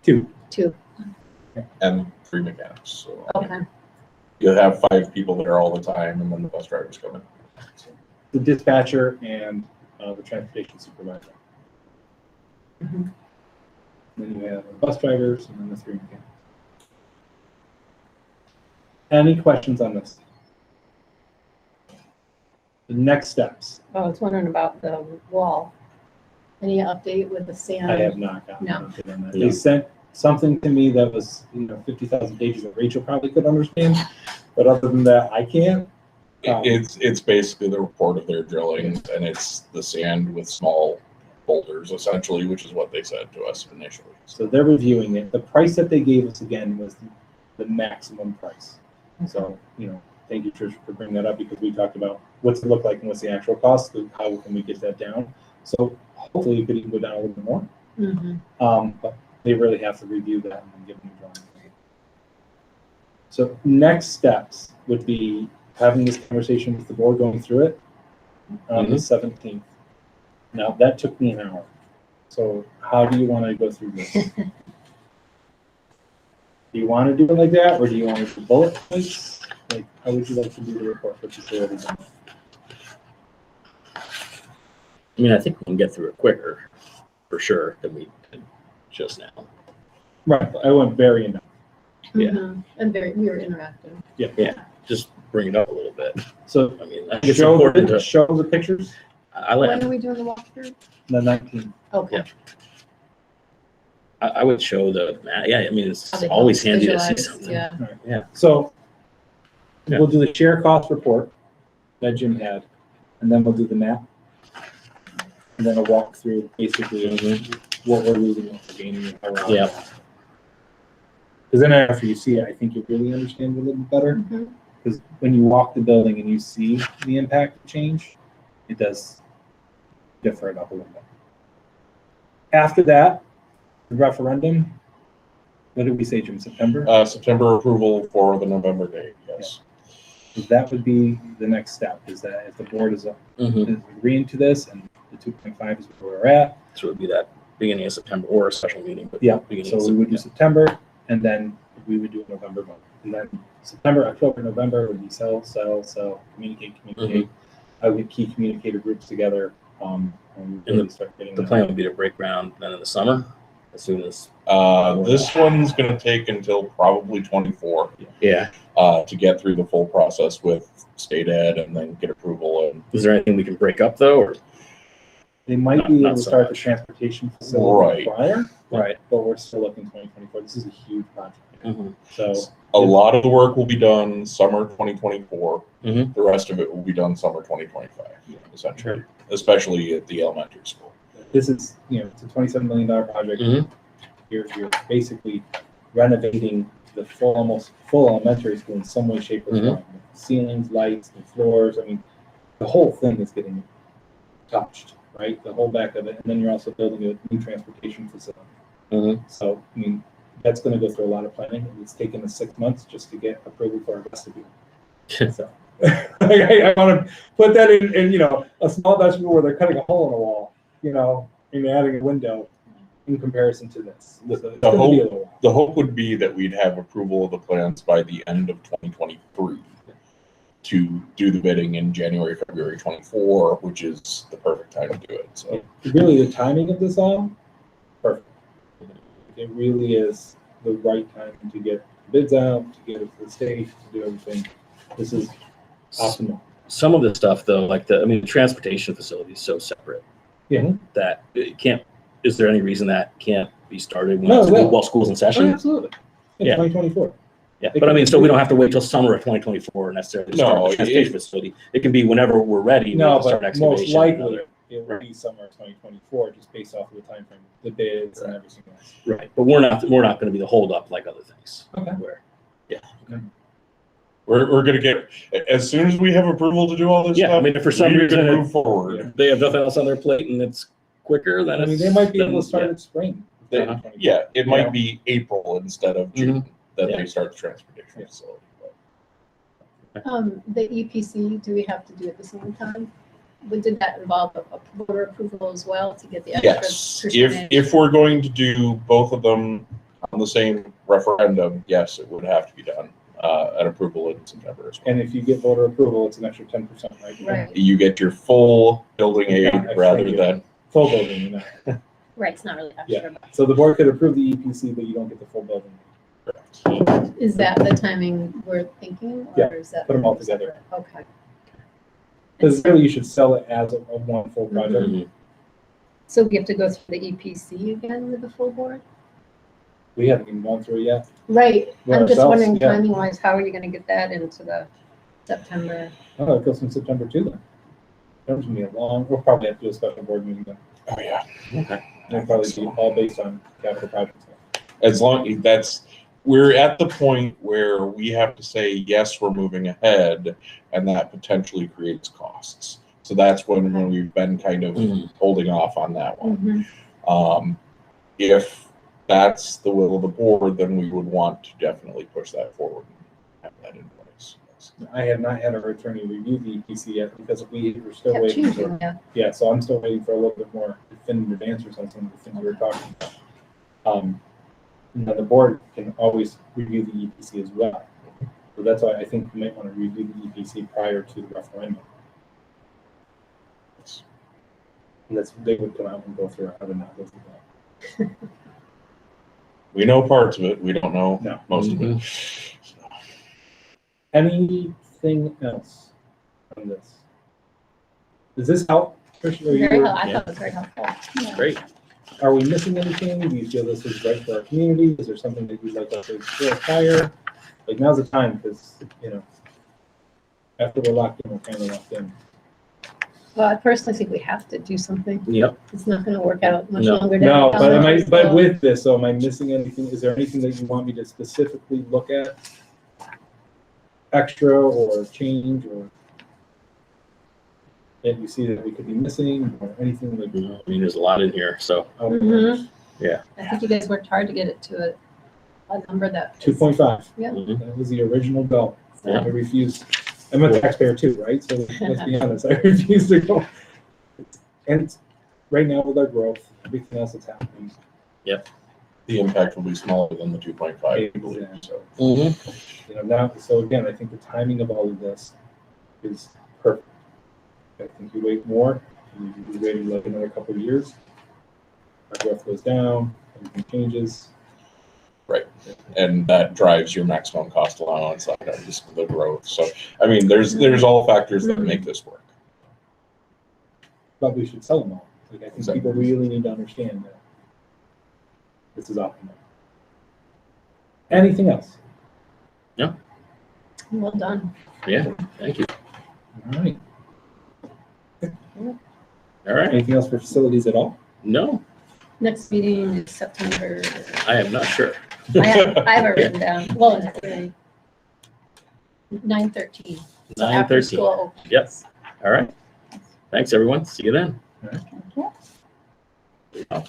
Speaker 2: 2.
Speaker 4: Two.
Speaker 3: and 3 mechanics. So
Speaker 4: Okay.
Speaker 3: you'll have 5 people there all the time, and then the bus drivers come in. So,
Speaker 2: The dispatcher and the transportation supervisor.
Speaker 4: Mhm.
Speaker 2: Then you have the bus drivers and then the 3 mechanics. Any questions on this? The next steps.
Speaker 4: Oh, I was wondering about the wall. Any update with the sand?
Speaker 2: I have not gotten
Speaker 4: No.
Speaker 2: an update on that.
Speaker 1: No.
Speaker 2: They sent something to me that was, 50,000 pages that Rachel probably could understand, but other than that, I can't.
Speaker 3: It's basically the report of their drilling, and it's the sand with small boulders, essentially, which is what they said to us initially.
Speaker 2: So they're reviewing it. The price that they gave us again was the maximum price. So, thank you, Trish, for bringing that up, because we talked about what's it look like and what's the actual cost, and how can we get that down. So hopefully it could even go down a little bit more.
Speaker 4: Mhm.
Speaker 2: But they really have to review that and give me a drawing. So next steps would be having this conversation with the board, going through it on the 17th. Now, that took me an hour. So how do you want to go through this? Do you want to do it like that, or do you want to do bullet points? Like, how would you like to do the report for facilities?
Speaker 1: I mean, I think we can get through it quicker, for sure, than we did just now.
Speaker 2: Right, I went very in depth.
Speaker 1: Yeah.
Speaker 4: Mhm. And we were interactive.
Speaker 1: Yeah, just bring it up a little bit.
Speaker 2: So
Speaker 1: I mean, I think it's
Speaker 2: show
Speaker 1: important
Speaker 2: the,
Speaker 1: to,
Speaker 2: show the pictures,
Speaker 1: I
Speaker 4: When
Speaker 1: like,
Speaker 4: are we doing the walkthrough?
Speaker 2: the 19th.
Speaker 4: Okay.
Speaker 1: I would show yeah, I mean, it's
Speaker 4: How they
Speaker 1: always
Speaker 4: help
Speaker 1: handy to see
Speaker 4: visualize,
Speaker 1: something.
Speaker 4: Yeah.
Speaker 1: Yeah.
Speaker 2: So
Speaker 1: Yeah.
Speaker 2: we'll do the share cost report that Jim had, and then we'll do the map. And then a walk through basically what we're losing, what we're gaining, and how we're.
Speaker 1: Yeah.
Speaker 2: Because then after you see it, I think you really understand it a little bit better.
Speaker 4: Mhm.
Speaker 2: Because when you walk the building and you see the impact of change, it does differ it up a little bit. After that, The referendum, what did we say, Jim, September?
Speaker 3: September approval for the November date, yes.
Speaker 2: That would be the next step, is that if the board is
Speaker 1: Mhm.
Speaker 2: is agreeing to this and the 2.5 is where we're at,
Speaker 1: So it would be that beginning of September or a special meeting. But
Speaker 2: yeah,
Speaker 1: beginning
Speaker 2: so
Speaker 1: of
Speaker 2: we would do
Speaker 1: September.
Speaker 2: September, and then we would do a November vote. And then September, October, November would be sell, communicate. I would key communicator groups together, and really start getting
Speaker 1: The
Speaker 2: them.
Speaker 1: plan would be to break ground then in the summer, as soon as.
Speaker 3: This one's gonna take until probably 24,
Speaker 1: Yeah.
Speaker 3: to get through the full process with state ed and then get approval and.
Speaker 1: Is there anything we can break up though, or?
Speaker 2: They might
Speaker 1: Not-
Speaker 2: be able
Speaker 1: not
Speaker 2: to
Speaker 1: so
Speaker 2: start the
Speaker 1: much.
Speaker 2: transportation facility
Speaker 3: Right.
Speaker 2: prior,
Speaker 1: Right.
Speaker 2: but we're still looking 2024. This is a huge project.
Speaker 1: Mhm.
Speaker 2: So
Speaker 3: A lot of the work will be done summer 2024.
Speaker 1: Mhm.
Speaker 3: The rest of it will be done summer 2025, essentially, especially at the elementary school.
Speaker 2: this is, it's a $27 million project.
Speaker 1: Mhm.
Speaker 2: You're basically renovating the almost full elementary school in some way, shape, or
Speaker 1: Mhm.
Speaker 2: form. Ceilings, lights, and floors. I mean, the whole thing is getting touched, right? The whole back of it. And then you're also building a new transportation facility.
Speaker 1: Mhm.
Speaker 2: So, I mean, that's going to go through a lot of planning. It's taken us 6 months just to get approval for our vestibule. So, I want to put that in, a small vestibule where they're cutting a hole in a wall, and adding a window in comparison to this. So it's
Speaker 3: The
Speaker 2: gonna be a
Speaker 3: hope-
Speaker 2: little while.
Speaker 3: The hope would be that we'd have approval of the plans by the end of 2023 to do the bidding in January, February 24, which is the perfect time to do it. So
Speaker 2: Really, the timing of this all, perfect. It really is the right time to get bids out, to get it to the state, to do everything. This is optimal.
Speaker 1: Some of this stuff though, like the transportation facility is so separate
Speaker 2: Yeah.
Speaker 1: that it can't, is there any reason that can't be started
Speaker 2: No, it will.
Speaker 1: while school's in
Speaker 2: Oh,
Speaker 1: session?
Speaker 2: absolutely.
Speaker 1: Yeah.
Speaker 2: 2024.
Speaker 1: Yeah, but I mean, so we don't have to wait till summer of 2024 necessarily to start
Speaker 3: No,
Speaker 1: the transportation facility. It can be whenever we're ready. we
Speaker 2: No,
Speaker 1: can start
Speaker 2: but
Speaker 1: excavation
Speaker 2: most
Speaker 1: and
Speaker 2: likely
Speaker 1: other-
Speaker 2: it will be summer of 2024, just based off of the time frame, the bids and everything else.
Speaker 1: Right, but we're not going to be the holdup like other things.
Speaker 2: Okay.
Speaker 1: Where,
Speaker 3: we're going to get, as soon as we have approval to do all this
Speaker 1: Yeah, I
Speaker 3: stuff,
Speaker 1: mean, if for some
Speaker 3: we're
Speaker 1: reason
Speaker 3: gonna
Speaker 1: it-
Speaker 3: move forward.
Speaker 1: they have nothing else on their plate and it's quicker, then
Speaker 2: I mean,
Speaker 1: it's.
Speaker 2: they might be able
Speaker 1: then-
Speaker 2: to start
Speaker 1: yeah.
Speaker 2: in spring.
Speaker 3: They-
Speaker 2: 2024.
Speaker 3: Yeah, it
Speaker 2: You
Speaker 3: might
Speaker 2: know?
Speaker 3: be April instead of June that
Speaker 1: Yeah.
Speaker 3: they start the transportation
Speaker 2: Yeah.
Speaker 3: facility.
Speaker 4: The EPC, do we have to do it at the same time? Did that involve a board approval as well to get the extra
Speaker 3: Yes,
Speaker 4: percentage?
Speaker 3: if we're going to do both of them on the same referendum, yes, it would have to be done, an approval in September as well.
Speaker 2: And if you get voter approval, it's an extra 10%, right?
Speaker 4: Right,
Speaker 3: You get your full building aid
Speaker 2: Yeah,
Speaker 3: rather
Speaker 2: extra.
Speaker 3: than,
Speaker 2: Full building,
Speaker 4: right, it's not really extra, but
Speaker 2: So the board could approve the EPC, but you don't get the full building.
Speaker 4: is that the timing we're thinking?
Speaker 2: Yeah,
Speaker 4: Or is that?
Speaker 2: put 'em all together.
Speaker 4: Okay.
Speaker 2: Because really, you should sell it as a one full project.
Speaker 1: Mhm.
Speaker 4: So we have to go through the EPC again with the full board?
Speaker 2: We haven't even gone through it yet.
Speaker 4: Right,
Speaker 2: We're
Speaker 4: I'm just
Speaker 2: ourselves,
Speaker 4: wondering
Speaker 2: yeah.
Speaker 4: timing wise, how are you gonna get that into the September?
Speaker 2: Oh, it goes from September to then. That's gonna be a long, we'll probably have to do a special board meeting then.
Speaker 3: oh yeah.
Speaker 2: It'll probably be all based on capital projects.
Speaker 3: As long, we're at the point where we have to say, yes, we're moving ahead, and that potentially creates costs. So that's when we've been kind of
Speaker 1: Mhm.
Speaker 3: holding off on that one.
Speaker 4: Mhm.
Speaker 3: If that's the will of the board, then we would want to definitely push that forward and have that in place.
Speaker 2: I have not had our attorney review the EPC yet because we're still
Speaker 4: Kept
Speaker 2: waiting
Speaker 4: changing,
Speaker 2: for,
Speaker 4: yeah.
Speaker 2: yeah, so I'm still waiting for a little bit more definitive answers on some of the things we were talking about. And then the board can always review the EPC as well. So that's why I think you might want to review the EPC prior to the referendum. And that's, they would come out and go through it, I would not go through that.
Speaker 3: We know parts of it, we don't know
Speaker 2: No.
Speaker 3: most of it.
Speaker 2: Anything else on this? Does this help? Tricia, are you-
Speaker 4: Very helpful, I thought it was very helpful. Yeah.
Speaker 1: Great.
Speaker 2: Are we missing anything? Do you feel this is right for our community? Is there something that you'd like us to explore higher? Like, now's the time, because, after we're locked in, we're kind of locked in.
Speaker 4: Well, I personally think we have to do something.
Speaker 1: Yep.
Speaker 4: It's not gonna work out much
Speaker 1: No.
Speaker 4: longer
Speaker 2: No,
Speaker 4: down.
Speaker 2: but with this, so am I missing anything? Is there anything that you want me to specifically look at? Extra or change or that you see that we could be missing or anything like?
Speaker 1: I mean, there's a lot in here, so.
Speaker 2: Okay.
Speaker 4: Mhm. I think you guys worked hard to get it to a number that. is-
Speaker 2: 2.5.
Speaker 4: Yeah.
Speaker 1: Mhm.
Speaker 2: That was the original goal.
Speaker 4: So-
Speaker 2: I refused. I'm a taxpayer too, right? So let's be honest, I refuse to go. And right now with our growth, everything else that's happening,
Speaker 3: The impact will be smaller than the 2.5, I believe, so.
Speaker 1: Mhm.
Speaker 2: you know, now, so again, I think the timing of all of this is perfect. I think you wait more, and you be waiting like another couple of years. Our growth goes down, everything changes.
Speaker 3: And that drives your maximum cost allowance on just the growth. So, I mean, there's all factors that make this work.
Speaker 2: But we should sell them all. Like, I think people really need to understand that this is optimal. Anything else?
Speaker 4: Well done.
Speaker 1: Yeah, thank you.
Speaker 2: All right.
Speaker 1: All right.
Speaker 2: Anything else for facilities at all?
Speaker 1: No,
Speaker 4: Next meeting is September.
Speaker 1: I am not sure.
Speaker 4: I have it written down. Well, it's 9:13. So after
Speaker 1: 9:13.
Speaker 4: school opens.
Speaker 1: Yep. All right. Thanks, everyone. See you then.
Speaker 2: All right.
Speaker 5: Okay.
Speaker 1: Oh.